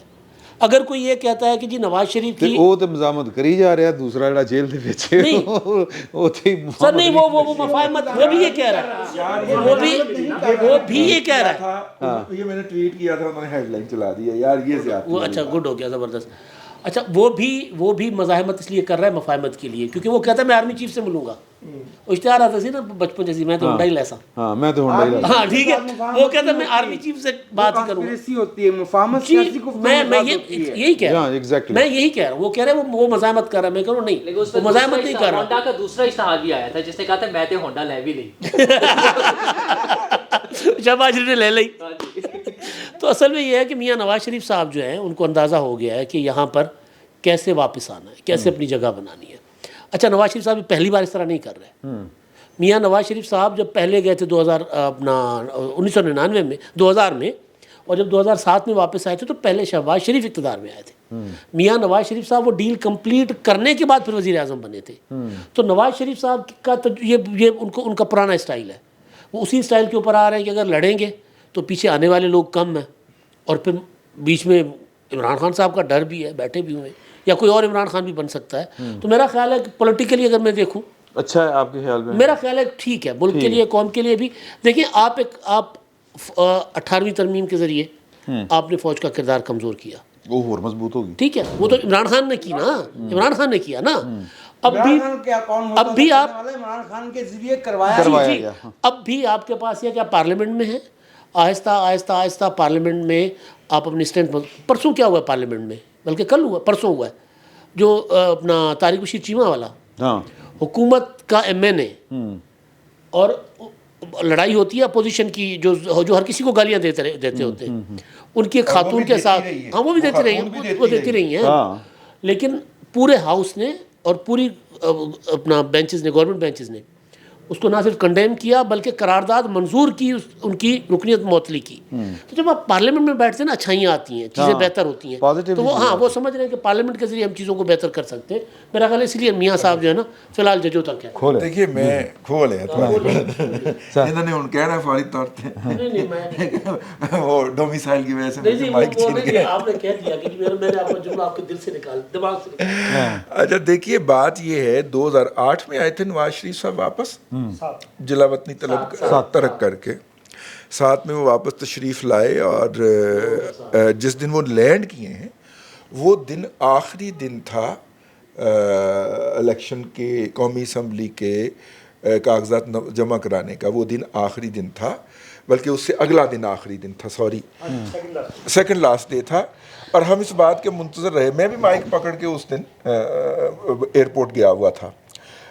اگر کوئی یہ کہتا ہے کہ جی نواز شریف کی وہ تو مزاحمت کری جا رہا ہے, دوسرا جڑا جیل دے وچ سر نہیں وہ مفاہمت, وہ بھی یہ کہہ رہا ہے, وہ بھی یہ کہہ رہا ہے. یہ میں نے ٹویٹ کیا تھا, انہوں نے ہیڈ لائن چلا دی ہے یار, یہ زیادہ وہ اچھا گڈ ہو گیا, زبردست. اچھا وہ بھی مزاحمت اس لیے کر رہا ہے مفاہمت کے لیے, کیونکہ وہ کہتا ہے میں آرمی چیف سے ملوں گا. اشتہار آتا سی نا بچپن جیسی, میں تو ہونڈا ہی لیسا. میں تو ہونڈا ہی لیسا. ہاں ٹھیک ہے, وہ کہتا ہے میں آرمی چیف سے بات کروں گا. ہوتی ہے مفاہمت سیاسی کو, میں یہی کہہ رہا ہوں, میں یہی کہہ رہا ہوں. وہ کہہ رہے ہیں وہ مزاحمت کر رہا ہے, میں کہوں نہیں وہ مزاحمت نہیں کر رہا. ہونڈا کا دوسرا اشتہار بھی آیا تھا جس نے کہا تھا میں تے ہونڈا لے بھی لئی, شہباز شریف نے لے لئی. تو اصل میں یہ ہے کہ میاں نواز شریف صاحب جو ہیں ان کو اندازہ ہو گیا ہے کہ یہاں پر کیسے واپس آنا ہے, کیسے اپنی جگہ بنانی ہے. اچھا نواز شریف صاحب پہلی بار اس طرح نہیں کر رہے. میاں نواز شریف صاحب جب پہلے گئے تھے 2000 میں اور جب 2007 میں واپس آئے تھے تو پہلے شہباز شریف اقتدار میں آئے تھے. میاں نواز شریف صاحب وہ ڈیل کمپلیٹ کرنے کے بعد پھر وزیر اعظم بنے تھے. تو نواز شریف صاحب کا یہ ان کا پرانا اسٹائل ہے. وہ اسی اسٹائل کے اوپر آ رہے ہیں کہ اگر لڑیں گے تو پیچھے آنے والے لوگ کم ہیں, اور پھر بیچ میں عمران خان صاحب کا ڈر بھی ہے, بیٹھے بھی ہوئے, یا کوئی اور عمران خان بھی بن سکتا ہے. تو میرا خیال ہے کہ پولیٹیکلی اگر میں دیکھوں, اچھا ہے آپ کے خیال میں؟ میرا خیال ہے ٹھیک ہے ملک کے لیے, قوم کے لیے بھی. دیکھیں آپ 18ویں ترمیم کے ذریعے آپ نے فوج کا کردار کمزور کیا, وہ اور مضبوط ہوگی. ٹھیک ہے, وہ تو عمران خان نے کی نا, عمران خان نے کیا نا. اب بھی آپ عمران خان کے ذریعے کروایا. جی اب بھی آپ کے پاس یہ کہ آپ پارلیمنٹ میں ہیں, آہستہ آہستہ آہستہ پارلیمنٹ میں آپ اپنی اسٹرینتھ. پرسوں کیا ہوا ہے پارلیمنٹ میں, بلکہ کل ہوا, پرسوں ہوا ہے, جو اپنا طارق بشیر چیمہ والا, حکومت کا MN ہے, اور لڑائی ہوتی ہے اپوزیشن کی, جو ہر کسی کو گالیاں دیتے ہوتے ہیں, ان کی خاتون کے ساتھ. ہاں وہ بھی دیتی رہی ہیں, وہ دیتی رہی ہیں, لیکن پورے ہاؤس نے اور پوری اپنا بینچز نے, گورنمنٹ بینچز نے اس کو نہ صرف کنڈیم کیا بلکہ قرارداد منظور کی, ان کی رکنیت معطلی کی. تو جب آپ پارلیمنٹ میں بیٹھتے ہیں نا, اچھائیاں آتی ہیں, چیزیں بہتر ہوتی ہیں, تو وہ سمجھ رہے ہیں کہ پارلیمنٹ کے ذریعے ہم چیزوں کو بہتر کر سکتے ہیں. میرا خیال ہے اسی لیے میاں صاحب جو ہے نا فی الحال ججوں تک ہے. دیکھیے میں کھولے انہوں نے ان کہہ رہا ہے فارغ طور پہ وہ ڈومیسائل کی وجہ سے مائک چھین گیا. آپ نے کہہ دیا کہ میں نے آپ کا جملہ آپ کے دل سے نکال, دماغ سے. اچھا دیکھیے بات یہ ہے, 2008 میں آئے تھے نواز شریف صاحب واپس جلا وطنی طلب ترک کر کے, 7 میں وہ واپس تشریف لائے, اور جس دن وہ لینڈ کیے ہیں وہ دن آخری دن تھا الیکشن کے, قومی اسمبلی کے کاغذات جمع کرانے کا. وہ دن آخری دن تھا, بلکہ اس سے اگلا دن آخری دن تھا, سیکنڈ لاسٹ ڈے تھا. اور ہم اس بات کے منتظر رہے, میں بھی مائک پکڑ کے اس دن ایئرپورٹ گیا ہوا تھا,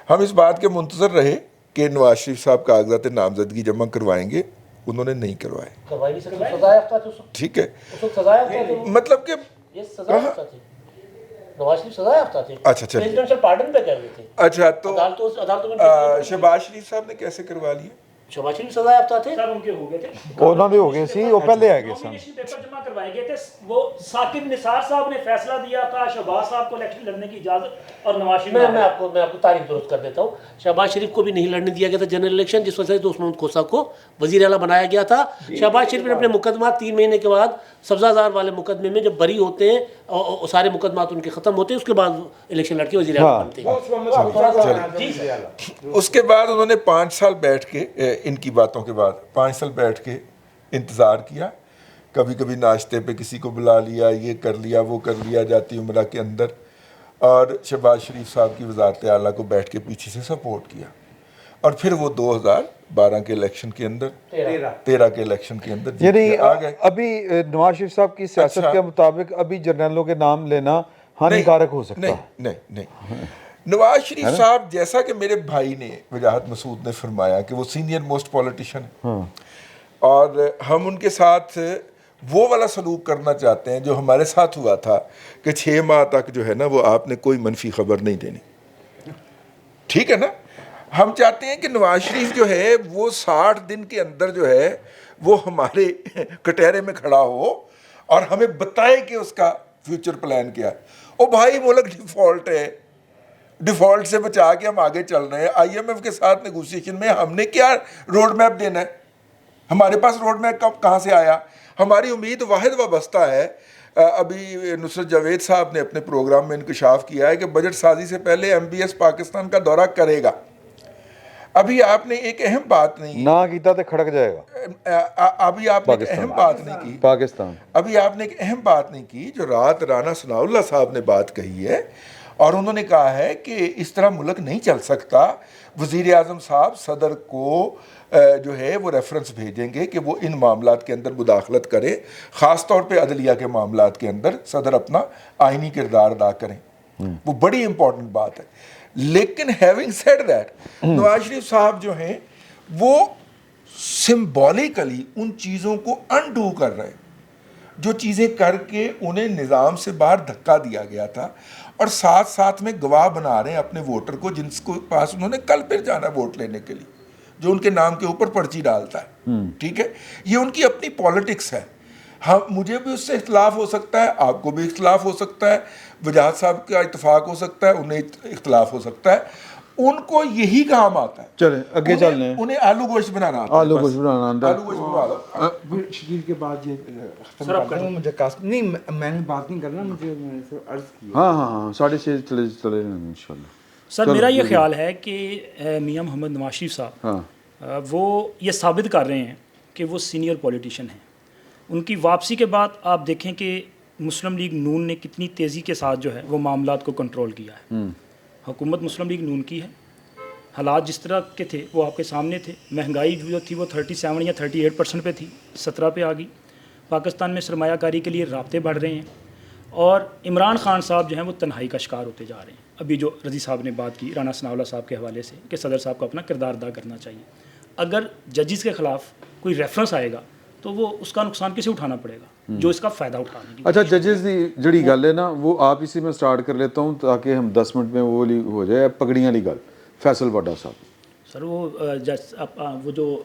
ہم اس بات کے منتظر رہے کہ نواز شریف صاحب کاغذات نامزدگی جمع کروائیں گے. انہوں نے نہیں کروائے. ٹھیک ہے, مطلب کہ نواز شریف سزا یافتہ تھے, اچھا چلیے, پریزیڈنشل پارڈن پہ کر رہے تھے. اچھا تو شہباز شریف صاحب نے کیسے کروا لیے؟ شریف سزا یافتہ تھے, سب ان کے ہو گئے تھے, انہوں نے ہو گئے سی, وہ پہلے آ گئے سن. نامینیشن پیپر جمع کروائے گئے تھے. وہ ثاقب نثار صاحب نے فیصلہ دیا تھا شہباز صاحب کو الیکشن لڑنے کی اجازت, اور نواز شریف. میں آپ کو تاریخ درست کر دیتا ہوں. شہباز شریف کو بھی نہیں لڑنے دیا گیا تھا جنرل الیکشن, جس وجہ سے دوست محمد کھوسہ کو وزیر اعلیٰ بنایا گیا تھا. شہباز شریف نے اپنے مقدمات 3 مہینے کے بعد سبزہ زار والے مقدمے میں جب بری ہوتے ہیں اور سارے مقدمات ان کے ختم ہوتے ہیں, اس کے بعد الیکشن لڑ کے وزیر اعلیٰ بنتے ہیں. اس کے بعد انہوں نے 5 سال بیٹھ کے, ان کی باتوں کے بعد 5 سال بیٹھ کے انتظار کیا. کبھی کبھی ناشتے پہ کسی کو بلا لیا, یہ کر لیا, وہ کر لیا, جاتی عمرہ کے اندر, اور شہباز شریف صاحب کی وزارت اعلیٰ کو بیٹھ کے پیچھے سے سپورٹ کیا. اور پھر وہ 2012 کے الیکشن کے اندر, 13 کے الیکشن کے اندر یعنی ابھی نواز شریف صاحب کی سیاست کے مطابق ابھی جنرلوں کے نام لینا ہانیکارک ہو سکتا ہے. نہیں. نواز شریف صاحب جیسا کہ میرے بھائی نے وجاہت مسعود نے فرمایا کہ وہ سینئر موسٹ پولیٹیشن ہیں, اور ہم ان کے ساتھ وہ والا سلوک کرنا چاہتے ہیں جو ہمارے ساتھ ہوا تھا کہ 6 ماہ تک جو ہے نا وہ آپ نے کوئی منفی خبر نہیں دینی. ٹھیک ہے نا, ہم چاہتے ہیں کہ نواز شریف جو ہے وہ 60 دن کے اندر جو ہے وہ ہمارے کٹہرے میں کھڑا ہو اور ہمیں بتائے کہ اس کا فیوچر پلان کیا ہے. او بھائی ملک ڈیفالٹ ہے, ڈیفالٹ سے بچا کے ہم آگے چل رہے ہیں. IMF کے ساتھ نیگوسیشن میں ہم نے کیا روڈ میپ دینا ہے؟ ہمارے پاس روڈ میپ کہاں سے آیا؟ ہماری امید واحد وابستہ ہے. ابھی نصرت جاوید صاحب نے اپنے پروگرام میں انکشاف کیا ہے کہ بجٹ سازی سے پہلے MBS پاکستان کا دورہ کرے گا. ابھی آپ نے ایک اہم بات نہیں نہ کیتا تو کھڑک جائے گا. ابھی آپ نے ایک اہم بات نہیں کی پاکستان. ابھی آپ نے ایک اہم بات نہیں کی جو رات رانا ثناء اللہ صاحب نے بات کہی ہے, اور انہوں نے کہا ہے کہ اس طرح ملک نہیں چل سکتا. وزیر اعظم صاحب صدر کو جو ہے وہ ریفرنس بھیجیں گے کہ وہ ان معاملات کے اندر مداخلت کرے, خاص طور پہ عدلیہ کے معاملات کے اندر صدر اپنا آئینی کردار ادا کریں. وہ بڑی امپورٹنٹ بات ہے. لیکن having said that, Nawaz Sharif صاحب جو ہیں وہ سمبولیکلی ان چیزوں کو انڈو کر رہے ہیں جو چیزیں کر کے انہیں نظام سے باہر دھکا دیا گیا تھا, اور ساتھ ساتھ میں گواہ بنا رہے ہیں اپنے ووٹر کو جن کو پاس انہوں نے کل پھر جانا ووٹ لینے کے لیے, جو ان کے نام کے اوپر پرچی ڈالتا ہے. ٹھیک ہے, یہ ان کی اپنی پالیٹکس ہے. ہاں مجھے بھی اس سے اختلاف ہو سکتا ہے, آپ کو بھی اختلاف ہو سکتا ہے, وجاہت صاحب کا اتفاق ہو سکتا ہے, انہیں اختلاف ہو سکتا ہے, ان کو یہی کام آتا ہے. چلیں آگے چل رہے ہیں. انہیں آلو گوشت بنانا آتا ہے. آلو گوشت بنانا آتا ہے. آلو گوشت بنا لو. پھر شکیل کے بعد یہ ختم کر دوں. مجھے قاسم نہیں, میں نے بات نہیں کرنا, میں نے صرف عرض کی. ہاں 6:30 چلے ان شاء اللہ. سر میرا یہ خیال ہے کہ میاں محمد نواز شریف صاحب وہ یہ ثابت کر رہے ہیں کہ وہ سینئر پولیٹیشین ہیں. ان کی واپسی کے بعد آپ دیکھیں کہ مسلم لیگ نون نے کتنی تیزی کے ساتھ جو ہے وہ معاملات کو کنٹرول کیا ہے. حکومت مسلم لیگ نون کی ہے, حالات جس طرح کے تھے وہ آپ کے سامنے تھے. مہنگائی جو تھی وہ 37 یا 38% پہ تھی, 17 پہ آ گئی. پاکستان میں سرمایہ کاری کے لیے رابطے بڑھ رہے ہیں, اور عمران خان صاحب جو ہیں وہ تنہائی کا شکار ہوتے جا رہے ہیں. ابھی جو رضی صاحب نے بات کی رانا ثناء اللہ صاحب کے حوالے سے کہ صدر صاحب کو اپنا کردار ادا کرنا چاہیے. اگر ججز کے خلاف کوئی ریفرنس آئے گا تو وہ اس کا نقصان کسے اٹھانا پڑے گا, جو اس کا فائدہ اٹھانے کی. اچھا ججز دی جڑی گل ہے نا وہ آپ اسی میں سٹارٹ کر لیتا ہوں تاکہ ہم 10 منٹ میں وہ ہو جائے. پگڑیاں والی گل, فیصل واڈا صاحب سر وہ جو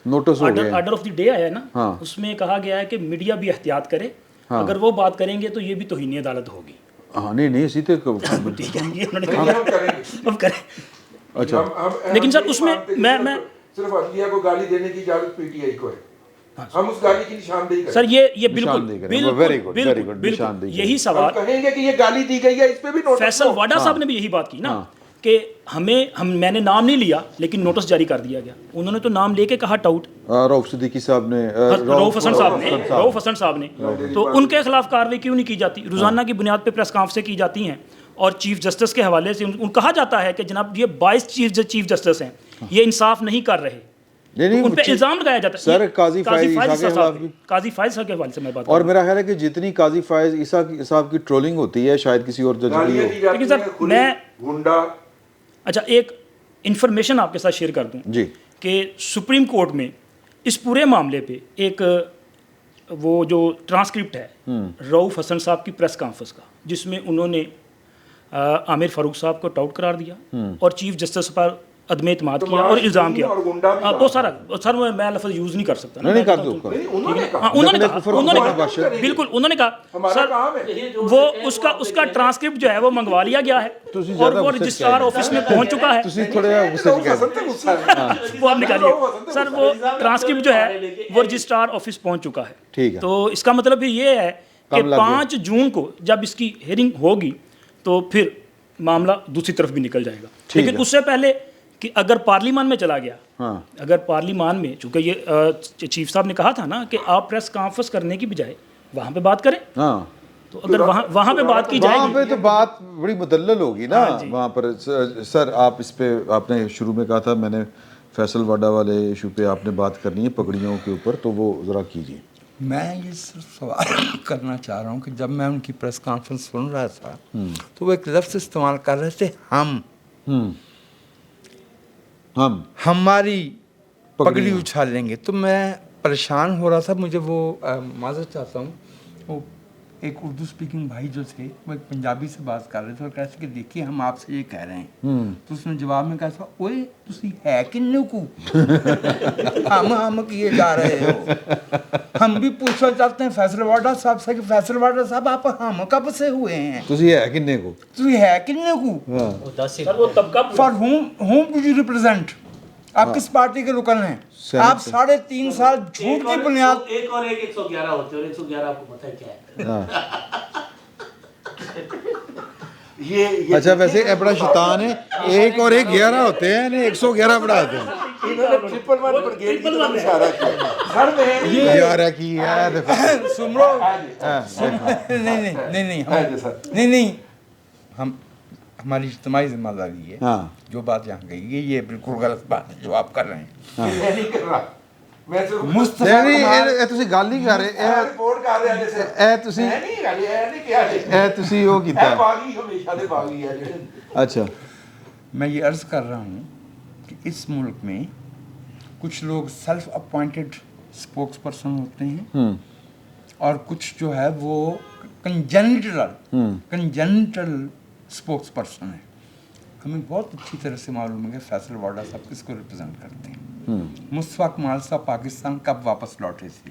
نوٹس ہو گئے, آرڈر آف دی ڈے آیا ہے نا, اس میں کہا گیا ہے کہ میڈیا بھی احتیاط کرے, اگر وہ بات کریں گے تو یہ بھی توہین عدالت ہوگی. ہاں نہیں اسی تے ٹھیک ہے یہ انہوں نے کہا اب کریں. اچھا لیکن سر اس میں میں صرف عدلیہ کو گالی دینے کی اجازت پی ٹی آئی کو ہے. ہم اس گالی کی نشاندہی کریں. سر یہ بالکل یہی سوال کہیں گے کہ یہ گالی دی گئی ہے, اس پہ بھی نوٹس. فیصل واڈا صاحب نے بھی یہی بات کی نا کہ میں نے نام نہیں لیا لیکن نوٹس جاری کر دیا گیا. انہوں نے تو نام لے کے کہا ٹاؤٹ, رؤف صدیقی صاحب نے, رؤف حسن صاحب نے, تو ان کے خلاف کارروائی کیوں نہیں کی جاتی؟ روزانہ کی بنیاد پہ پریس کانفرنسیں کی جاتی ہیں, اور چیف جسٹس کے حوالے سے ان کہا جاتا ہے کہ جناب یہ 22 چیف جسٹس ہیں, یہ انصاف نہیں کر رہے, ان پہ الزام لگایا جاتا ہے. سر قاضی فائز صاحب کے حوالے سے میں بات اور میرا خیال ہے کہ جتنی قاضی فائز عیسیٰ صاحب کی ٹرولنگ ہوتی ہے شاید کسی اور جج کی ہو. لیکن سر میں اچھا ایک انفارمیشن آپ کے ساتھ شیئر کر دوں جی کہ سپریم کورٹ میں اس پورے معاملے پہ ایک وہ جو ٹرانسکرپٹ ہے رؤف حسن صاحب کی پریس کانفرنس کا, جس میں انہوں نے عامر فاروق صاحب کو ٹاؤٹ قرار دیا اور چیف جسٹس پر عدم اعتماد کیا اور الزام کیا. وہ سارا سر میں لفظ یوز نہیں کر سکتا, انہوں نے کہا بالکل, انہوں نے کہا سر وہ اس کا ٹرانسکرپٹ جو ہے وہ منگوا لیا گیا ہے اور وہ رجسٹرار آفس میں پہنچ چکا ہے. وہ آپ نکالیے سر, وہ ٹرانسکرپٹ جو ہے وہ رجسٹرار آفس پہنچ چکا ہے. تو اس کا مطلب یہ ہے کہ 5 جون کو جب اس کی ہیئرنگ ہوگی تو پھر معاملہ دوسری طرف بھی نکل جائے گا. لیکن اس سے پہلے کہ اگر پارلیمان میں چلا گیا, اگر پارلیمان میں, چونکہ یہ چیف صاحب نے کہا تھا نا کہ آپ پریس کانفرنس کرنے کی بجائے وہاں پہ بات کریں, تو اگر وہاں پہ بات کی جائے وہاں پہ تو بات بڑی مدلل ہوگی نا وہاں پر. سر آپ اس پہ آپ نے شروع میں کہا تھا میں نے فیصل واڈا والے ایشو پہ آپ نے بات کرنی ہے پگڑیوں کے اوپر, تو وہ ذرا کیجیے. میں یہ صرف سوال کرنا چاہ رہا ہوں کہ جب میں ان کی پریس کانفرنس سن رہا تھا تو وہ ایک لفظ استعمال کر رہے تھے ہماری پگڑی اچھالیں گے. تو میں پریشان ہو رہا تھا. مجھے وہ معذرت چاہتا ہوں, وہ ایک اردو اسپیکنگ بھائی جو تھے وہ ایک پنجابی سے بات کر رہے تھے اور کہتے تھے کہ دیکھیے ہم آپ سے یہ کہہ رہے ہیں, تو اس نے جواب میں کہا تھا اوئے تسی ہے کننے کو ہم کیے جا رہے ہو. ہم بھی پوچھنا چاہتے ہیں فیصل واڈا صاحب سے کہ فیصل واڈا صاحب آپ ہم کب سے ہوئے ہیں, تسی ہے کننے کو, تسی ہے کننے کو, for whom do you represent, آپ کس پارٹی کے رکن ہیں, آپ 3.5 سال جھوٹ کی بنیاد. ایک اور 111 ہوتے ہیں, اور 111 آپ کو پتہ ہے کیا ہے. اچھا ویسے بڑا شیطان ہے, 1 اور 1 11 ہوتے ہیں, 111 بڑھا دیتے ہیں. نہیں ہماری اجتماعی ذمہ داری ہے, جو بات یہاں گئی ہے یہ بالکل غلط بات ہے جو آپ کر رہے ہیں. ਤੁਸੀਂ ਗੱਲ ਨਹੀਂ ਕਰ ਰਹੇ, ਰਿਪੋਰਟ ਕਰ ਰਿਹਾ ਇਹ ਤੁਸੀਂ ਇਹ ਤੁਸੀਂ ਉਹ ਕੀਤਾ ਹੈ ਬਾਗੀ ਹਮੇਸ਼ਾ ਦੇ ਬਾਗੀ ਹੈ ਜਿਹੜੇ. اچھا میں یہ عرض کر رہا ہوں کہ اس ملک میں کچھ لوگ سیلف اپوائنٹڈ اسپوکس پرسن ہوتے ہیں اور کچھ جو ہے وہ کنجنٹل اسپوکس پرسن ہیں. ہمیں بہت اچھی طرح سے معلوم ہے کہ فیصل واڈا صاحب کس کو ریپرزینٹ کرتے ہیں. مصطفیٰ کمال صاحب پاکستان کب واپس لوٹے تھے,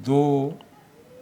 2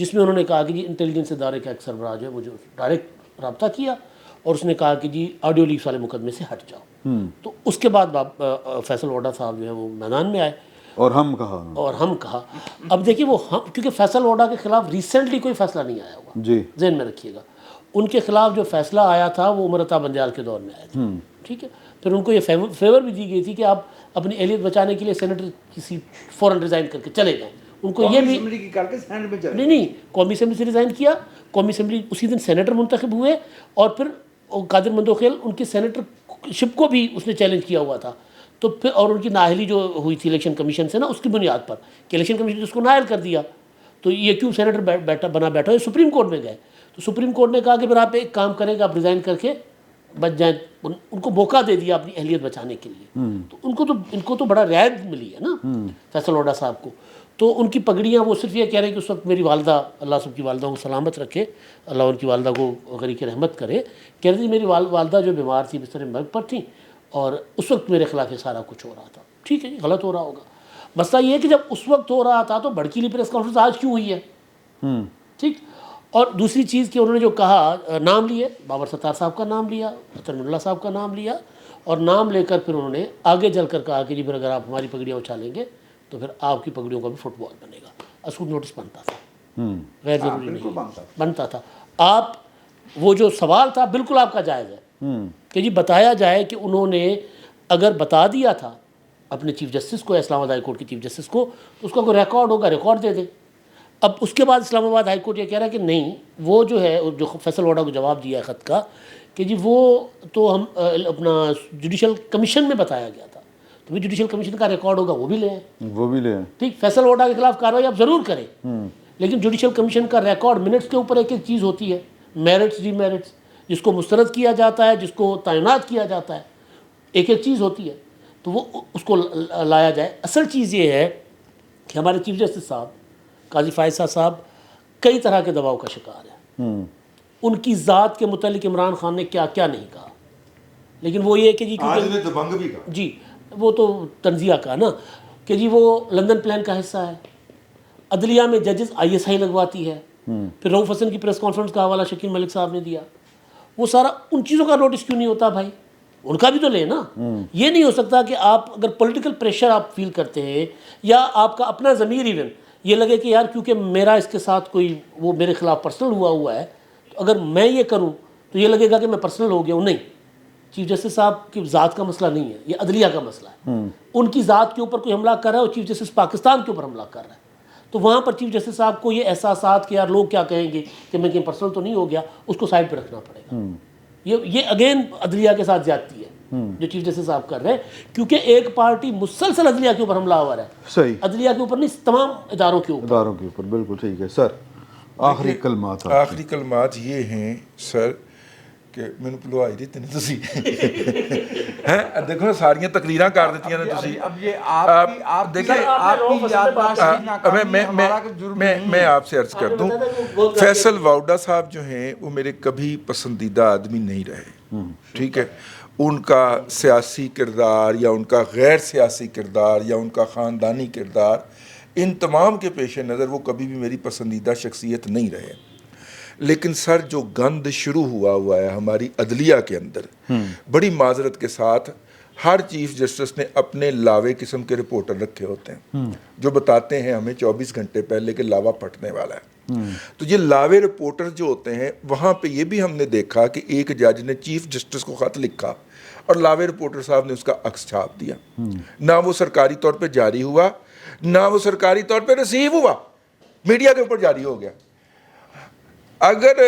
جس میں انہوں نے کہا کہ جی انٹیلیجنس ادارے کا ایک سربراہ جو ہے مجھے ڈائریکٹ رابطہ کیا اور اس نے کہا کہ جی آڈیو لیکس والے مقدمے سے ہٹ جاؤ. تو اس کے بعد فیصل ووڈا صاحب جو ہے وہ میدان میں آئے اور ہم کہا اب دیکھیے وہ ہم کیونکہ فیصل ووڈا کے خلاف ریسنٹلی کوئی فیصلہ نہیں آیا ہوا جی ذہن میں رکھیے گا. ان کے خلاف جو فیصلہ آیا تھا وہ عمر عطا بنجال کے دور میں آیا تھا, ٹھیک ہے. پھر ان کو یہ فیور بھی دی گئی تھی کہ آپ اپنی اہلیت بچانے کے لیے سینیٹر کی سیٹ فوراً ریزائن کر کے چلے جائیں. ان کو یہ بھی نہیں قومی اسمبلی سے ریزائن کیا. قومی اسمبلی اسی دن سینیٹر منتخب ہوئے اور پھر قادر مندوخیل ان کی سینیٹر شپ کو بھی اس نے چیلنج کیا ہوا تھا. تو پھر اور ان کی نااہلی جو ہوئی تھی الیکشن کمیشن سے نا, اس کی بنیاد پر کہ الیکشن کمیشن نے اس کو نااہل کر دیا تو یہ کیوں سینیٹر بنا بیٹھا ہے. سپریم کورٹ میں گئے تو سپریم کورٹ نے کہا کہ پھر آپ ایک کام کریں کہ آپ ریزائن کر کے بچ جائیں. ان کو موقع دے دیا اپنی اہلیت بچانے کے لیے. تو ان کو تو بڑا رعایت ملی ہے نا فیصل ووڈا صاحب کو. تو ان کی پگڑیاں وہ صرف یہ کہہ رہے ہیں کہ اس وقت میری والدہ, اللہ سب کی والدہ کو سلامت رکھے, اللہ ان کی والدہ کو غریق رحمت کرے, کہہ رہی تھی میری والدہ جو بیمار تھی بستر مرگ پر تھیں اور اس وقت میرے خلاف یہ سارا کچھ ہو رہا تھا. ٹھیک ہے جی, غلط ہو رہا ہوگا. مسئلہ یہ ہے کہ جب اس وقت ہو رہا تھا تو بڑکی لی پریس کانفرنس آج کیوں ہوئی ہے, ٹھیک. اور دوسری چیز کہ انہوں نے جو کہا, نام لیے, بابر ستار صاحب کا نام لیا, حسن اللہ صاحب کا نام لیا, اور نام لے کر پھر انہوں نے آگے چل کر کہا کہ جی پھر اگر آپ ہماری پگڑیاں اچھالیں گے تو پھر آپ کی پگڑیوں کا بھی فٹ بال بنے گا. اسکول نوٹس بنتا تھا, غیر ضروری نہیں بنتا تھا. آپ وہ جو سوال تھا بالکل آپ کا جائز ہے کہ جی بتایا جائے کہ انہوں نے اگر بتا دیا تھا اپنے چیف جسٹس کو, اسلام آباد ہائی کورٹ کے چیف جسٹس کو, تو اس کا کوئی ریکارڈ ہوگا, ریکارڈ دے دیں. اب اس کے بعد اسلام آباد ہائی کورٹ یہ کہہ رہا ہے کہ نہیں, وہ جو ہے جو فیصل ووڈا کو جواب دیا ہے خط کا کہ جی وہ تو ہم اپنا جوڈیشل کمیشن میں بتایا گیا تھا, تو بھی جوڈیشل کمیشن کا ریکارڈ ہوگا وہ بھی لیں. ٹھیک, فیصل ووڈا کے خلاف کارروائی آپ ضرور کریں, لیکن جوڈیشل کمیشن کا ریکارڈ منٹس کے اوپر ایک ایک چیز ہوتی ہے, میرٹس ڈی میرٹس, جس کو مسترد کیا جاتا ہے, جس کو تعینات کیا جاتا ہے, ایک ایک چیز ہوتی ہے, تو وہ اس کو لایا جائے. اصل چیز یہ ہے کہ ہمارے چیف جسٹس صاحب قاضی فائز صاحب کئی طرح کے دباؤ کا شکار ہیں. ان کی ذات کے متعلق عمران خان نے کیا کیا نہیں کہا, لیکن وہ یہ کہ جی جی وہ تو تنزیہ کا نا کہ جی وہ لندن پلان کا حصہ ہے, عدلیہ میں ججز ISI لگواتی ہے. پھر رؤف حسن کی پریس کانفرنس کا حوالہ شکیل ملک صاحب نے دیا. وہ سارا ان چیزوں کا نوٹس کیوں نہیں ہوتا بھائی, ان کا بھی تو لیں نا. یہ نہیں ہو سکتا کہ آپ اگر پولیٹیکل پریشر آپ فیل کرتے ہیں یا آپ کا اپنا ضمیر ایون یہ لگے کہ یار کیونکہ میرا اس کے ساتھ کوئی وہ میرے خلاف پرسنل ہوا ہے, تو اگر میں یہ کروں تو یہ لگے گا کہ میں پرسنل ہو گیا ہوں. نہیں, چیف جسٹس صاحب کی ذات کا مسئلہ نہیں ہے, یہ عدلیہ کا مسئلہ ہے. ان کی ذات کے اوپر کوئی حملہ کر رہا ہے اور چیف جسٹس پاکستان کے اوپر حملہ کر رہا ہے, تو وہاں پر چیف جسٹس صاحب کو یہ احساسات کہ یار لوگ کیا کہیں گے کہ میں کہیں پرسنل تو نہیں ہو گیا, اس کو سائڈ پہ رکھنا پڑے گا. یہ اگین عدلیہ کے ساتھ زیادتی ہے جو چیف جسٹس صاحب کر رہے ہیں, کیونکہ ایک پارٹی مسلسل عدلیہ کے اوپر حملہ آور ہے. صحیح, عدلیہ کے اوپر نہیں, تمام اداروں کے اوپر. بالکل ٹھیک ہے سر. آخری کلمات یہ ہیں سر کہ میں پلوائی دی تین تسی ہیں دیکھو ساریاں تقریراں کر دیتی ہیں تسی. اب یہ آپ دیکھیں آپ کی یادداشت میں آپ سے عرض کر دوں, فیصل ووڈا صاحب جو ہیں وہ میرے کبھی پسندیدہ آدمی نہیں رہے. ٹھیک ہے, ان کا سیاسی کردار یا ان کا غیر سیاسی کردار یا ان کا خاندانی کردار, ان تمام کے پیش نظر وہ کبھی بھی میری پسندیدہ شخصیت نہیں رہے. لیکن سر جو گند شروع ہوا ہے ہماری عدلیہ کے اندر, بڑی معذرت کے ساتھ ہر چیف جسٹس نے اپنے لاوے قسم کے رپورٹر رکھے ہوتے ہیں جو بتاتے ہیں ہمیں 24 گھنٹے پہلے کہ لاوا پھٹنے والا ہے. تو یہ لاوے رپورٹر جو ہوتے ہیں, وہاں پہ یہ بھی ہم نے دیکھا کہ ایک جج نے چیف جسٹس کو خط لکھا اور لاوے رپورٹر صاحب نے اس کا عکس چھاپ دیا. نہ وہ سرکاری طور پہ جاری ہوا, نہ وہ سرکاری طور پہ ریسیو ہوا, میڈیا کے اوپر جاری ہو گیا. اگر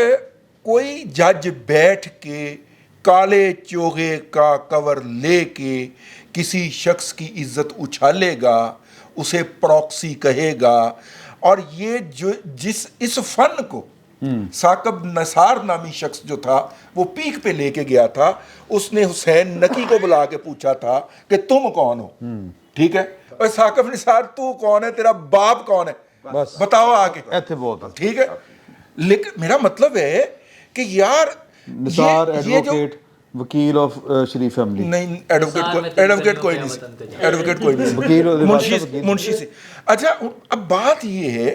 کوئی جج بیٹھ کے کالے چوغے کا کور لے کے کسی شخص کی عزت اچھالے گا, اسے پروکسی کہے گا, اور یہ جو اس فن کو ثاقب نثار نامی شخص جو تھا وہ پیک پہ لے کے گیا تھا, اس نے حسین نقی کو بلا کے پوچھا تھا کہ تم کون ہو. ٹھیک ہے, اور ثاقب نثار تو کون ہے, تیرا باپ کون ہے, بتاؤ آ کے. ٹھیک ہے, لیکن میرا مطلب ہے کہ یار نثار ایڈوکیٹ وکیل آف شریف فیملی نہیں, ایڈوکیٹ کوئی نہیں, منشی سے. اچھا اب بات یہ ہے,